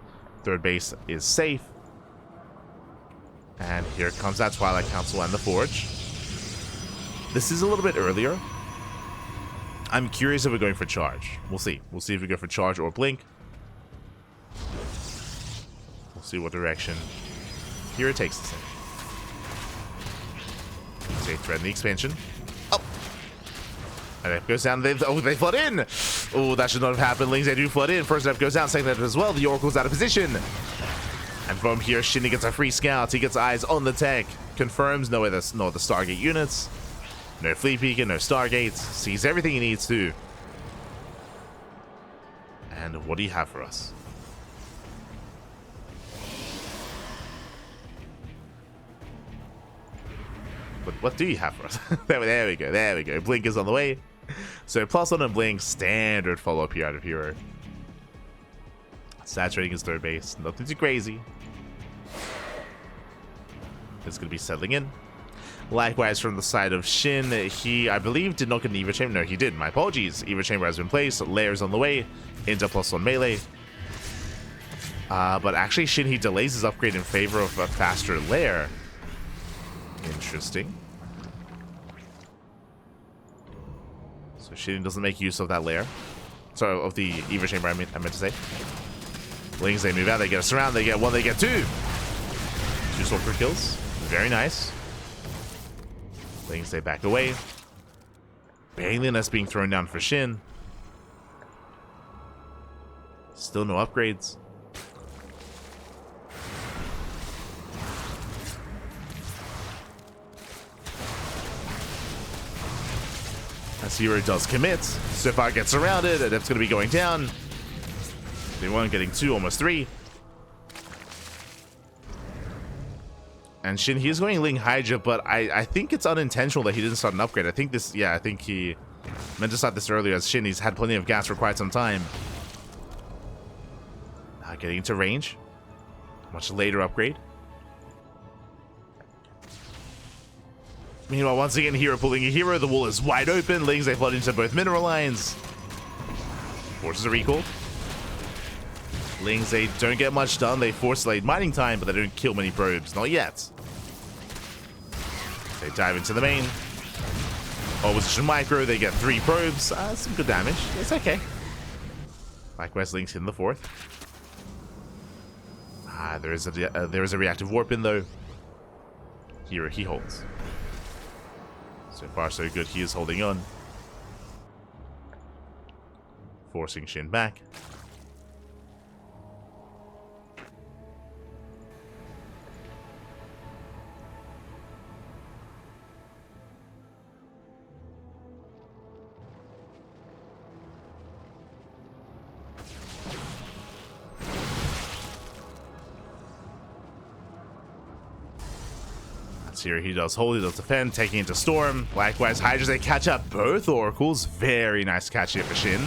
Third base is safe. And here comes that Twilight Council and the Forge. This is a little bit earlier. I'm curious if we're going for charge. We'll see. We'll see if we go for charge or blink. We'll see what direction here it takes us in. They threaten the expansion. Oh! And it goes down. They flood in! Oh, that should not have happened. Lings, they do flood in. First step goes down, second step as well. The Oracle's out of position. And from here, SHIN gets a free scout. He gets eyes on the tech. Confirms no the Stargate units. No Fleet Beacon, no Stargates. Sees everything he needs to. And what do you have for us? But what do you have for us? There we go. There we go. Blink is on the way. So +1 and blink. Standard follow-up here out of herO. Saturating his third base. Nothing too crazy. It's going to be settling in. Likewise, from the side of SHIN, he, I believe, did not get an Eva Chamber. No, he did. My apologies. Eva Chamber has been placed. Layers on the way. Into +1 melee. But actually, SHIN, he delays his upgrade in favor of a faster layer. Interesting. So SHIN doesn't make use of that layer. Sorry, of the Eva Chamber, I meant to say. Lings, they move out. They get a surround. They get one. They get two. 2 Sorcerer kills. Very nice. Lings, they back away. Banelin that's being thrown down for SHIN. Still no upgrades. As herO does commit. Sifar gets surrounded. Adept's going to be going down. They weren't getting 2, almost 3. And SHIN, he is going Ling Hydra, but I think it's unintentional that he didn't start an upgrade. I think this, yeah, I think he meant to start this earlier as SHIN. He's had plenty of gas for quite some time. Getting into range. Much later upgrade. Meanwhile, once again, herO pulling a herO. The wall is wide open. Lings, they flood into both mineral lines. Forces a recall. Lings, they don't get much done. They force late mining time, but they don't kill many probes. Not yet. They dive into the main. Opposition micro. They get 3 probes. Some good damage. It's okay. Likewise, Lings in the 4th. There is a reactive warp in though. herO, he holds. So far so good. He is holding on. Forcing SHIN back. Here he does hold, he does defend, taking into Storm. Likewise, Hydras, they catch up both Oracles. Very nice catch here for SHIN.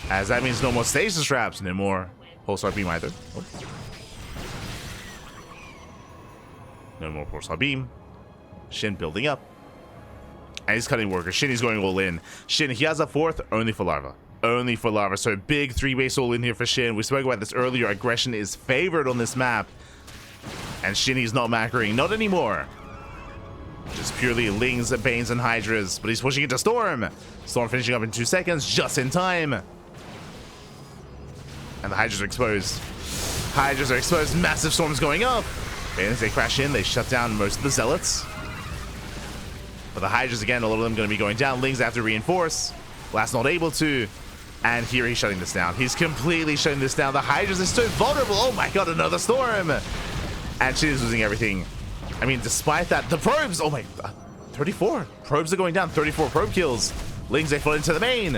As that means no more stasis traps, no more Pulsar Beam either. Oh. No more Pulsar Beam. SHIN building up. And he's cutting workers. SHIN, he's going all in. SHIN, he has a 4th, only for Larva. Only for Larva. So big 3-base all in here for SHIN. We spoke about this earlier. Aggression is favored on this map. And SHIN, he's not macroing. Not anymore. Just purely Lings, Banes, and Hydras. But he's pushing into Storm. Storm finishing up in 2 seconds. Just in time. And the Hydras are exposed. Hydras are exposed. Massive storms going up. Banes, they crash in. They shut down most of the Zealots. But the Hydras, again, a lot of them going to be going down. Lings have to reinforce. Last not able to. And here he's shutting this down. He's completely shutting this down. The Hydras are so vulnerable. Oh my god, another storm. And SHIN is losing everything. I mean, despite that, the probes, oh my, 34. Probes are going down, 34 probe kills. Lings, they fall into the main.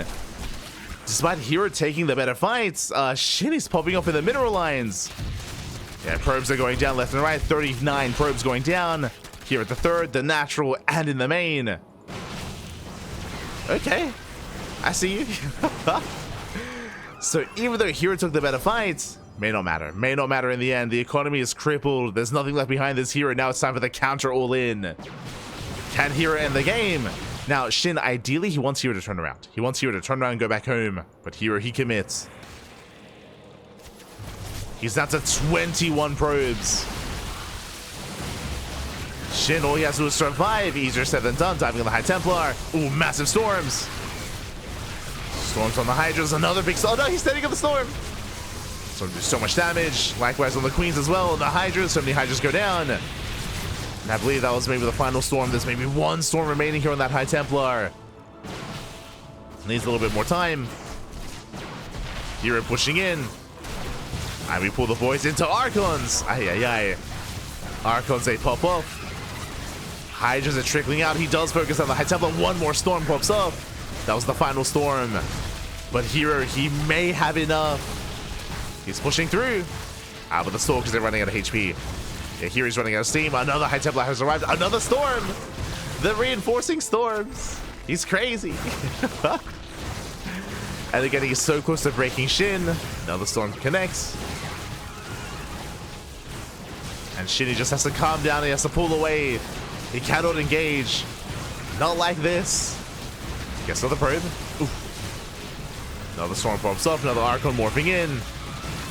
Despite herO taking the better fights, SHIN is popping up in the mineral lines. Yeah, probes are going down left and right. 39 probes going down. Here at the third, the natural, and in the main. Okay. I see you. So even though herO took the better fight, may not matter. May not matter in the end. The economy is crippled. There's nothing left behind this herO. Now it's time for the counter all in. Can herO end the game? Now, SHIN, ideally, he wants herO to turn around. He wants herO to turn around and go back home. But herO, he commits. He's down to 21 probes. SHIN, all he has to do is survive. Easier said than done. Diving on the High Templar. Ooh, massive storms. Storms on the Hydras. Another big storm. Oh no, he's standing on the storm. Storm do so much damage. Likewise on the Queens as well. The Hydras. So many Hydras go down. And I believe that was maybe the final storm. There's maybe one storm remaining here on that High Templar. Needs a little bit more time. herO pushing in. And we pull the boys into Archons. Ay, ay, ay. Archons, they pop off. Hydras are trickling out. He does focus on the High Templar. One more storm pops up. That was the final storm. But herO, he may have enough. He's pushing through. But the Stalkers, they're running out of HP. Yeah, herO's running out of steam. Another High Templar has arrived. Another storm. The reinforcing storms. He's crazy. And again, he's so close to breaking SHIN. Another storm connects. And SHIN, he just has to calm down. He has to pull away. He cannot engage. Not like this. Gets another probe. Oof. Another storm pops up. Another Archon morphing in.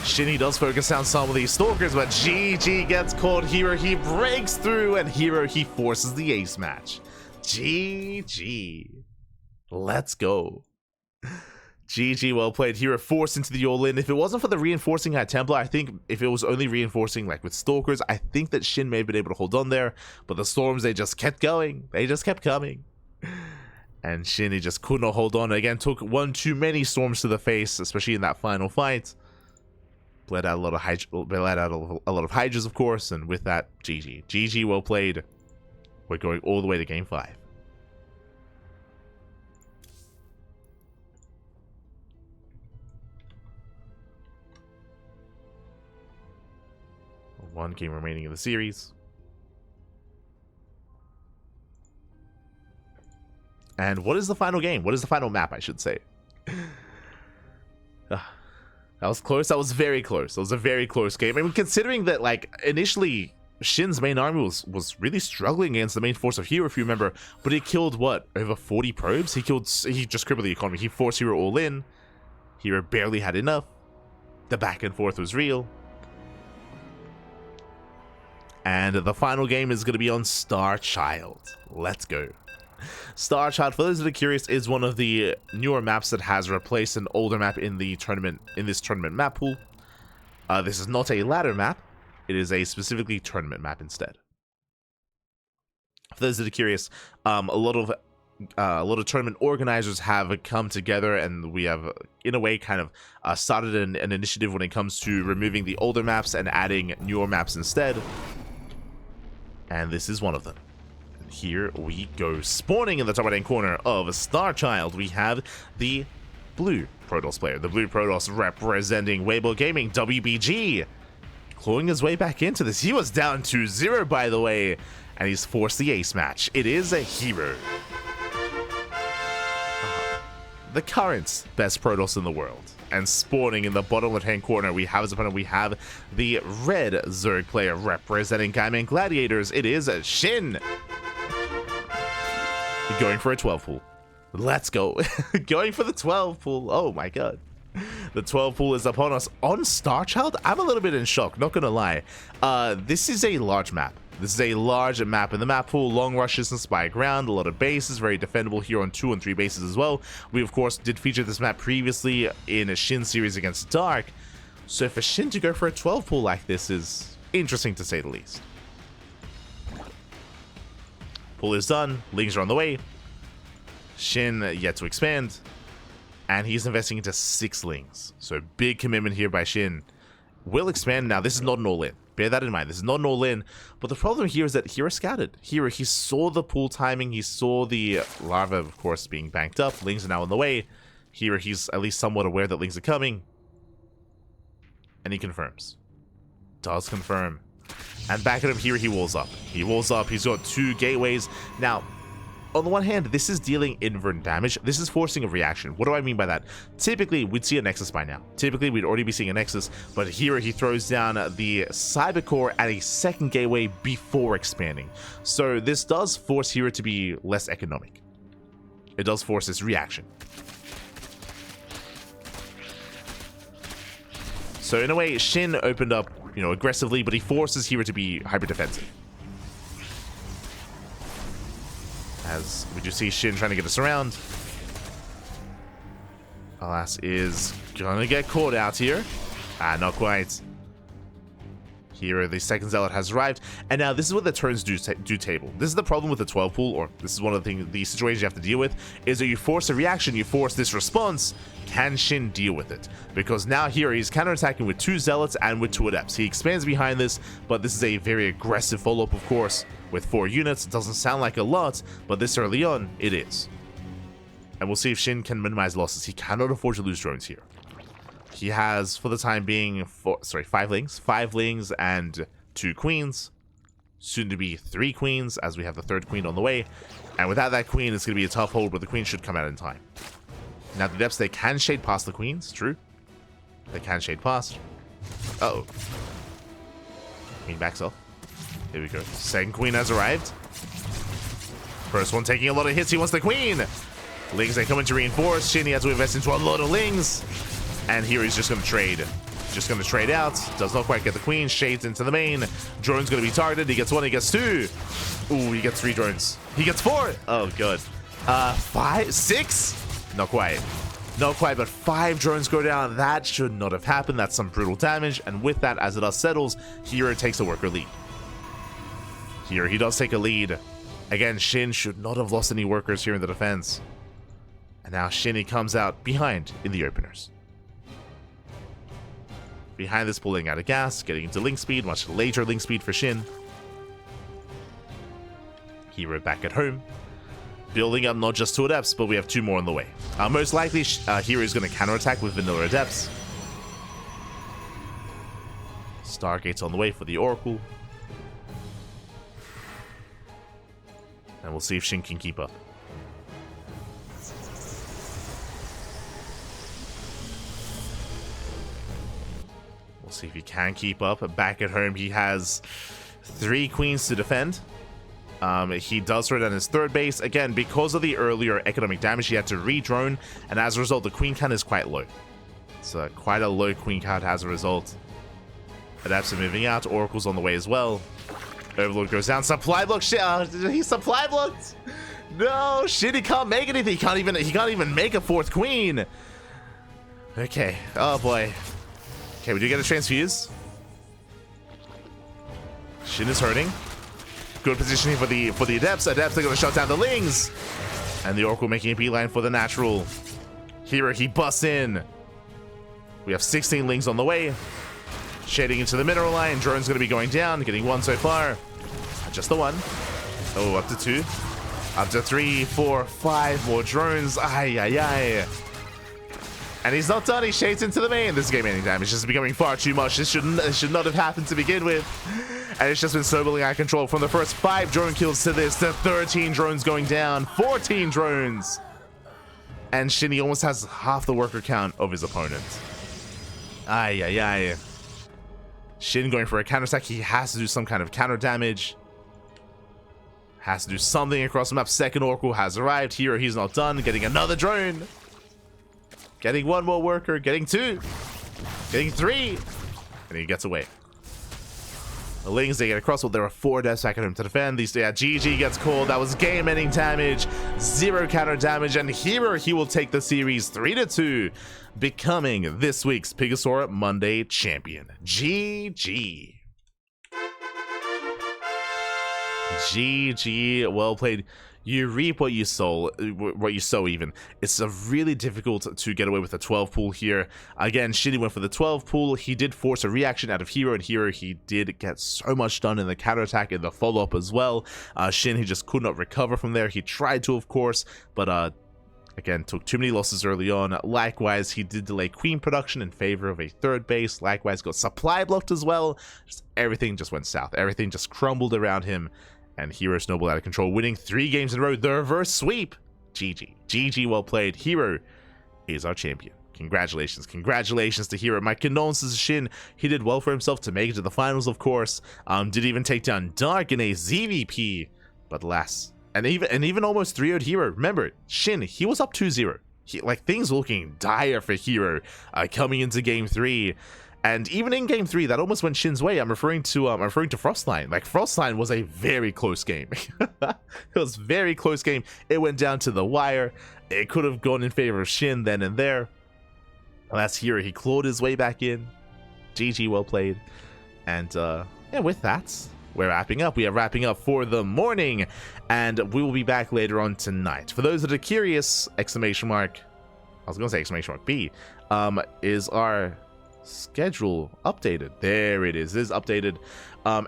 SHIN, he does focus on some of these Stalkers, but GG gets caught. herO, he breaks through, and herO, he forces the ace match. GG. Let's go. GG, well played. herO forced into the all-in. If it wasn't for the reinforcing High Templar, I think if it was only reinforcing like with Stalkers, I think that SHIN may have been able to hold on there. But the storms, they just kept going. They just kept coming. And SHIN, he just could not hold on. Again, took one too many storms to the face, especially in that final fight. Bled out a lot of Hydras, of course, and with that, GG. GG, well played. We're going all the way to Game 5. One game remaining in the series. And what is the final game? What is the final map, I should say? That was close. That was very close. That was a very close game. I mean, considering that, like, initially, SHIN's main army was really struggling against the main force of herO, if you remember. But he killed, what, over 40 probes? He just crippled the economy. He forced herO all in. herO barely had enough. The back and forth was real. And the final game is going to be on StarChild. Let's go. StarChild, for those that are curious, is one of the newer maps that has replaced an older map in the tournament, in this tournament map pool. This is not a ladder map. It is a specifically tournament map instead. For those that are curious, a lot of tournament organizers have come together, and we have, in a way, kind of started an initiative when it comes to removing the older maps and adding newer maps instead. And this is one of them. And here we go. Spawning in the top right-hand corner of StarChild, we have the blue Protoss player. The blue Protoss representing Weibo Gaming, WBG. Clawing his way back into this. He was down 2-0, by the way. And he's forced the ace match. It is a herO. The current best Protoss in the world. And spawning in the bottom left-hand corner, we have as opponent, we have the red Zerg player representing Gaiman Gladiators. It is a SHIN. Going for a 12 pool. Let's go. Going for the 12 pool. Oh my god. The 12 pool is upon us on StarChild. I'm a little bit in shock, not gonna lie. This is a large map. This is a large map in the map pool, long rushes and spy ground, a lot of bases, very defendable here on 2 and 3 bases as well. We of course did feature this map previously in a SHIN series against Dark, so for SHIN to go for a 12 pool like this is interesting to say the least. Pool is done, Lings are on the way, SHIN yet to expand, and he's investing into 6 Lings, so big commitment here by SHIN. Will expand now. This is not an all-in. Bear that in mind. This is not an all-in. But the problem here is that herO scattered. herO, he saw the pool timing. He saw the larva, of course, being banked up. Lings are now on the way. herO, he's at least somewhat aware that Lings are coming. And he confirms. Does confirm. And back at him here, he walls up. He walls up. He's got 2 gateways. Now, on the one hand, this is dealing invert damage. This is forcing a reaction. What do I mean by that? Typically, we'd see a Nexus by now. Typically, we'd already be seeing a Nexus, but here he throws down the Cyber Core at a second gateway before expanding. So this does force Hero to be less economic. It does force this reaction. So in a way, SHIN opened up, aggressively, but he forces Hero to be hyper defensive. As we do see SHIN trying to get us around. Alas is gonna get caught out here. Not quite. Here, the second Zealot has arrived, and now this is what the turns do table. This is the problem with the 12 pool, or this is one of the situations you have to deal with, is that you force a reaction, you force this response. Can SHIN deal with it? Because now here he's counterattacking with 2 Zealots and with 2 Adepts. He expands behind this, but this is a very aggressive follow-up, of course, with 4 units. It doesn't sound like a lot, but this early on, it is. And we'll see if SHIN can minimize losses. He cannot afford to lose drones here. He has, for the time being, 5 lings and 2 queens. Soon to be 3 queens, as we have the 3rd queen on the way. And without that queen, it's going to be a tough hold, but the queen should come out in time. Now, the Adepts, they can shade past the queens, true. They can shade past. Uh-oh. Queen backs off. Here we go. Second queen has arrived. First one taking a lot of hits. He wants the queen. Lings, they come in to reinforce. SHIN, he has to invest into a lot of lings. And here he's just going to trade. Just going to trade out. Does not quite get the queen. Shades into the main. Drone's going to be targeted. He gets 1, he gets 2. Ooh, he gets 3 drones. He gets 4. Oh, good. 5, 6? Not quite. Not quite, but 5 drones go down. That should not have happened. That's some brutal damage. And with that, as the dust settles, Hero takes a worker lead. Here, he does take a lead. Again, SHIN should not have lost any workers here in the defense. And now SHIN, he comes out behind in the openers. Behind this, pulling out of gas, getting into link speed, much later link speed for SHIN. Hero back at home. Building up not just 2 Adepts, but we have 2 more on the way. Most likely, Hero is going to counterattack with vanilla Adepts. Stargate's on the way for the Oracle. And we'll see if SHIN can keep up. We'll see if he can keep up. Back at home, he has 3 queens to defend. He does throw down his 3rd base. Again, because of the earlier economic damage, he had to re-drone, and as a result, the queen count is quite low. It's quite a low queen count as a result. Adapts are moving out. Oracle's on the way as well. Overlord goes down. Supply block. He's supply blocked. No, shit. He can't make anything. He can't even make a 4th queen. Okay. Oh boy. Okay, we do get a transfuse. SHIN is hurting. Good positioning for the Adepts. Adepts are going to shut down the Lings. And the Oracle making a beeline for the natural. Here he busts in. We have 16 Lings on the way. Shading into the mineral line. Drone's going to be going down. Getting 1 so far. Just the 1. Oh, up to 2. Up to 3, 4, 5 more drones. Ay, ay, ay. And he's not done. He shades into the main. This game ending damage is becoming far too much. This should not have happened to begin with. And it's just been snowballing out of control from the first 5 drone kills to this. To 13 drones going down. 14 drones. And SHIN almost has half the worker count of his opponent. Ay, ay, ay. SHIN going for a counterattack. He has to do some kind of counter damage. Has to do something across the map. Second Oracle has arrived. Here he's not done. Getting another drone. Getting 1 more worker. Getting 2. Getting 3. And he gets away. The Lings, they get across. Well, there are 4 deaths back at him to defend. These, yeah, GG gets called. That was game-ending damage. 0 counter damage. And here he will take the series 3-2, becoming this week's PiGosaur Monday champion. GG. GG. Well played. You reap what you sow, even. It's really difficult to get away with a 12 pool here. Again, SHIN went for the 12 pool. He did force a reaction out of Hero, and Hero, he did get so much done in the counterattack, in the follow-up as well. SHIN, he just could not recover from there. He tried to, of course, but Again, took too many losses early on. Likewise, he did delay queen production in favor of a third base. Likewise, got supply blocked as well. Everything just went south. Everything just crumbled around him, and herO snowballed out of control, winning 3 games in a row. The reverse sweep. GG. GG, well played. herO is our champion. Congratulations. Congratulations to herO. My condolences to SHIN. He did well for himself to make it to the finals, of course. Did even take down Dark in a ZVP, but alas. And even almost 3-0'd herO. Remember, SHIN, he was up 2-0. Like, things looking dire for herO coming into game 3. And even in game 3, that almost went SHIN's way. I'm referring to Frostline. Like, Frostline was a very close game. It was a very close game. It went down to the wire. It could have gone in favor of SHIN then and there. That's herO. He clawed his way back in. GG, well played. And yeah, with that, we're wrapping up. We are wrapping up for the morning, and we will be back later on tonight. For those that are curious, exclamation mark, I was gonna say exclamation mark B, is our schedule updated? There it is. It is updated.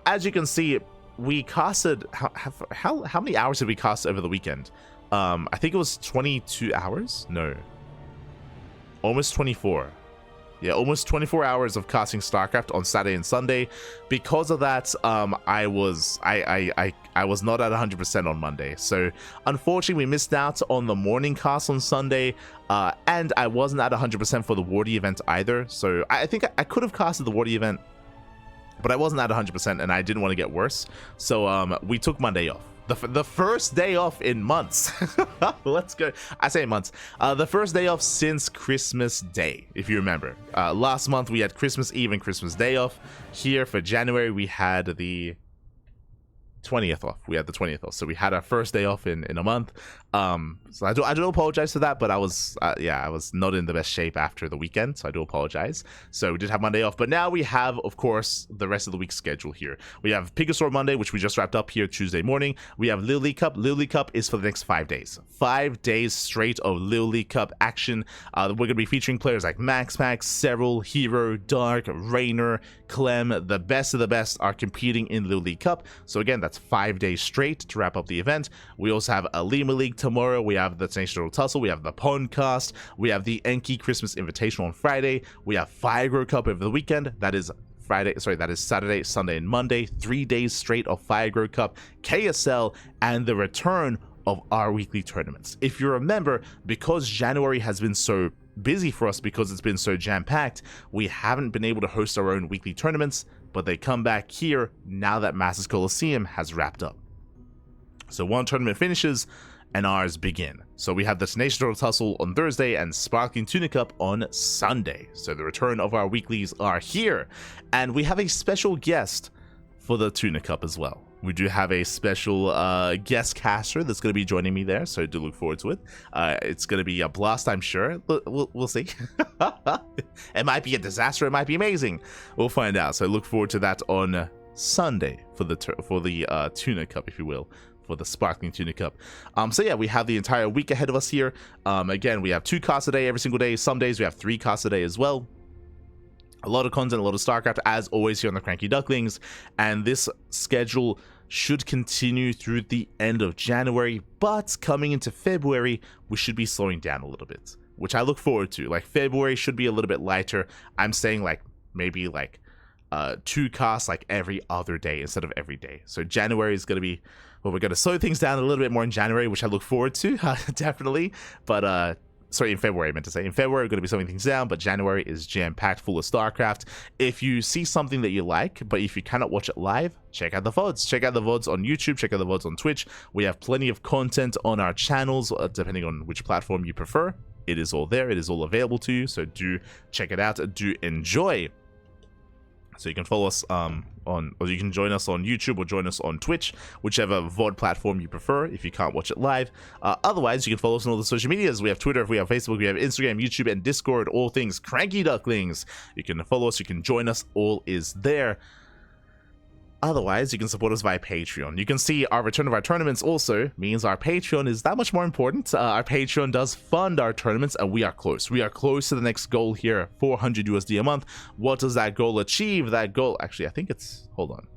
As you can see, we casted how many hours did we cast over the weekend? I think it was 22 hours. No, almost 24. Yeah, almost 24 hours of casting StarCraft on Saturday and Sunday. Because of that, I was not at 100% on Monday. So unfortunately, we missed out on the morning cast on Sunday, and I wasn't at 100% for the Wardy event either. So I think I could have casted the Wardy event, but I wasn't at 100%, and I didn't want to get worse. So we took Monday off. The first day off in months. Let's go. I say months. The first day off since Christmas Day, if you remember. Last month we had Christmas Eve and Christmas Day off. Here for January we had the 20th off. We had the 20th off. So we had our first day off in a month. So I do apologize for that, but I was I was not in the best shape after the weekend, so I do apologize. So we did have Monday off, but now we have, of course, the rest of the week's schedule here. We have PiGosaur Monday, which we just wrapped up here Tuesday morning. We have Little League Cup. Little League Cup is for the next 5 days. 5 days straight of Little League Cup action. We're going to be featuring players like MaxPax, herO, herO, Dark, Rainer, Clem. The best of the best are competing in Little League Cup. So again, that's 5 days straight to wrap up the event. We also have a Lima League tomorrow. We have the Tenacious Tussle. We have the Pondcast. We have the Enki Christmas Invitational on Friday. We have PiGosaur Cup over the weekend. That is Saturday, Sunday, and Monday. 3 days straight of PiGosaur Cup, KSL, and the return of our weekly tournaments. If you remember, because January has been so busy for us, because it's been so jam-packed, we haven't been able to host our own weekly tournaments, but they come back here now that Masters Coliseum has wrapped up. So one tournament finishes and ours begin. So we have the Tenacious Tussle on Thursday and Sparkling Tuna Cup on Sunday. So the return of our weeklies are here, and we have a special guest for the Tuna Cup as well. We do have a special guest caster that's going to be joining me there, so do look forward to it. It's going to be a blast, I'm sure. We'll see. It might be a disaster. It might be amazing. We'll find out. So look forward to that on Sunday for the Tuna Cup, if you will, for the Sparkling Tuna Cup. So yeah, we have the entire week ahead of us here. Again, we have 2 casts a day every single day. Some days we have 3 casts a day as well. A lot of content, a lot of StarCraft, as always, here on the Cranky Ducklings. And this schedule should continue through the end of January, but coming into February, we should be slowing down a little bit, which I look forward to. Like, February should be a little bit lighter. I'm saying, like, maybe, like, 2 casts, like, every other day instead of every day. So January is going to be, well, we're going to slow things down a little bit more in January, which I look forward to, definitely. But, sorry, in February, I meant to say. In February, we're going to be slowing things down, but January is jam-packed full of StarCraft. If you see something that you like, but if you cannot watch it live, check out the VODs. Check out the VODs on YouTube. Check out the VODs on Twitch. We have plenty of content on our channels, depending on which platform you prefer. It is all there. It is all available to you, so do check it out. Do enjoy. So you can follow us or you can join us on YouTube or join us on Twitch, whichever VOD platform you prefer if you can't watch it live. Otherwise, you can follow us on all the social medias. We have Twitter, we have Facebook, we have Instagram, YouTube, and Discord, all things Cranky Ducklings. You can follow us, you can join us, all is there. Otherwise, you can support us via Patreon. You can see our return of our tournaments also means our Patreon is that much more important. Our Patreon does fund our tournaments, and we are close. We are close to the next goal here, 400 USD a month. What does that goal achieve? That goal, actually, I think it's, hold on.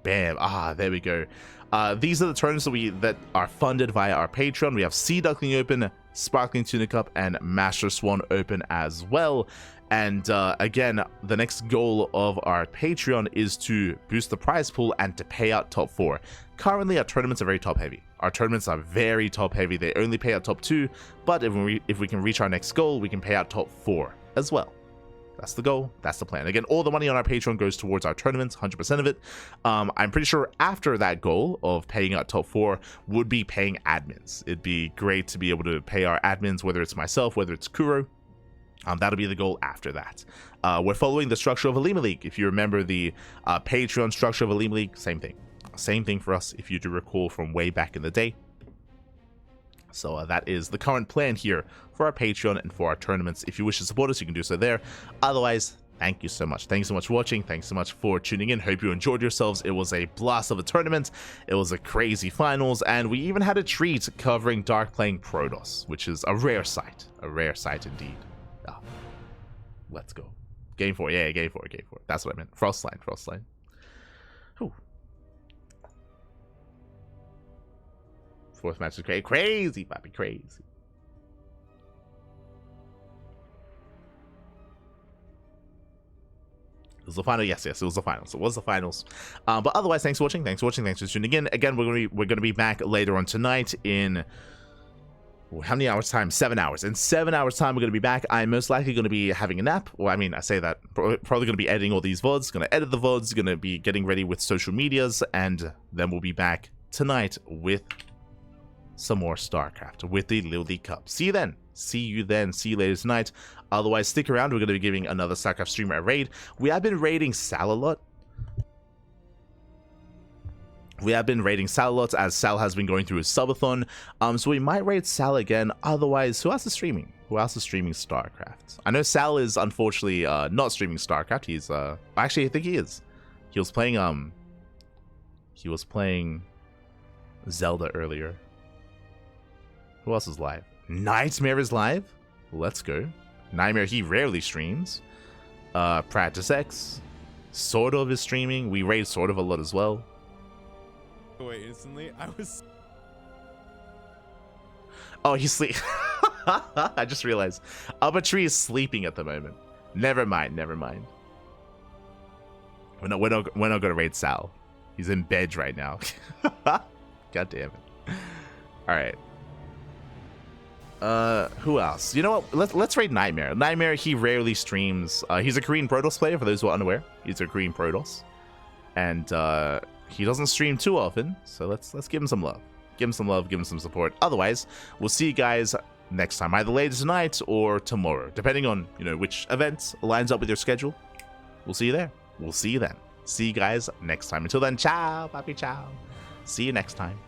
Bam. Ah, there we go. These are the tournaments that are funded via our Patreon. We have Sea Duckling Open, Sparkling Tuna Cup, and Master Swan Open as well. And again, the next goal of our Patreon is to boost the prize pool and to pay out top 4. Currently, our tournaments are very top heavy. Our tournaments are very top heavy. They only pay out top 2, but if we can reach our next goal, we can pay out top 4 as well. That's the goal. That's the plan. Again, all the money on our Patreon goes towards our tournaments, 100% of it. I'm pretty sure after that goal of paying out top 4 would be paying admins. It'd be great to be able to pay our admins, whether it's myself, whether it's herO. That'll be the goal after that. We're following the structure of a Lima League. If you remember the Patreon structure of a Lima League, same thing. Same thing for us if you do recall from way back in the day. So that is the current plan here for our Patreon and for our tournaments. If you wish to support us, you can do so there. Otherwise, thank you so much. Thanks so much for watching. Thanks so much for tuning in. Hope you enjoyed yourselves. It was a blast of a tournament. It was a crazy finals. And we even had a treat covering Dark playing Protoss, which is a rare sight. A rare sight indeed. Oh, let's go. Game 4. Yeah, game 4. Game 4. That's what I meant. Frostline. Frostline. Ooh. Fourth match is crazy. Crazy, Bobby. Crazy. It was the final. Yes, it was the finals. It was the finals. But otherwise, thanks for watching. Thanks for watching. Thanks for tuning in. Again, we're gonna be back later on tonight in how many hours time? 7 hours. In 7 hours time, we're gonna be back. I'm most likely gonna be having a nap. Well, I mean, I say that probably gonna be editing all these VODs. Gonna edit the VODs. Gonna be getting ready with social medias, and then we'll be back tonight with some more StarCraft with the Little League Cup. See you then. See you then. See you later tonight. Otherwise, stick around. We're going to be giving another StarCraft streamer a raid. We have been raiding Sal a lot. As Sal has been going through his subathon. So we might raid Sal again. Otherwise, who else is streaming? Who else is streaming StarCraft? I know Sal is unfortunately not streaming StarCraft. He's actually I think he is. He was playing Zelda earlier. Who else is live? Nightmare is live? Let's go. Nightmare, he rarely streams. Practice X, sort of is streaming. We raid sort of a lot as well. Wait, instantly? I was... Oh, he's sleep. I just realized. Tree is sleeping at the moment. Never mind, never mind. We're not gonna raid Sal. He's in bed right now. God damn it. Alright. Who else? You know what? Let's raid Nightmare. Nightmare, he rarely streams. He's a Korean Protoss player, for those who are unaware. He's a Korean Protoss. And he doesn't stream too often, so let's give him some love. Give him some love, give him some support. Otherwise, we'll see you guys next time, either later tonight or tomorrow, depending on, you know, which event lines up with your schedule. We'll see you there. We'll see you then. See you guys next time. Until then, ciao, papi, ciao. See you next time.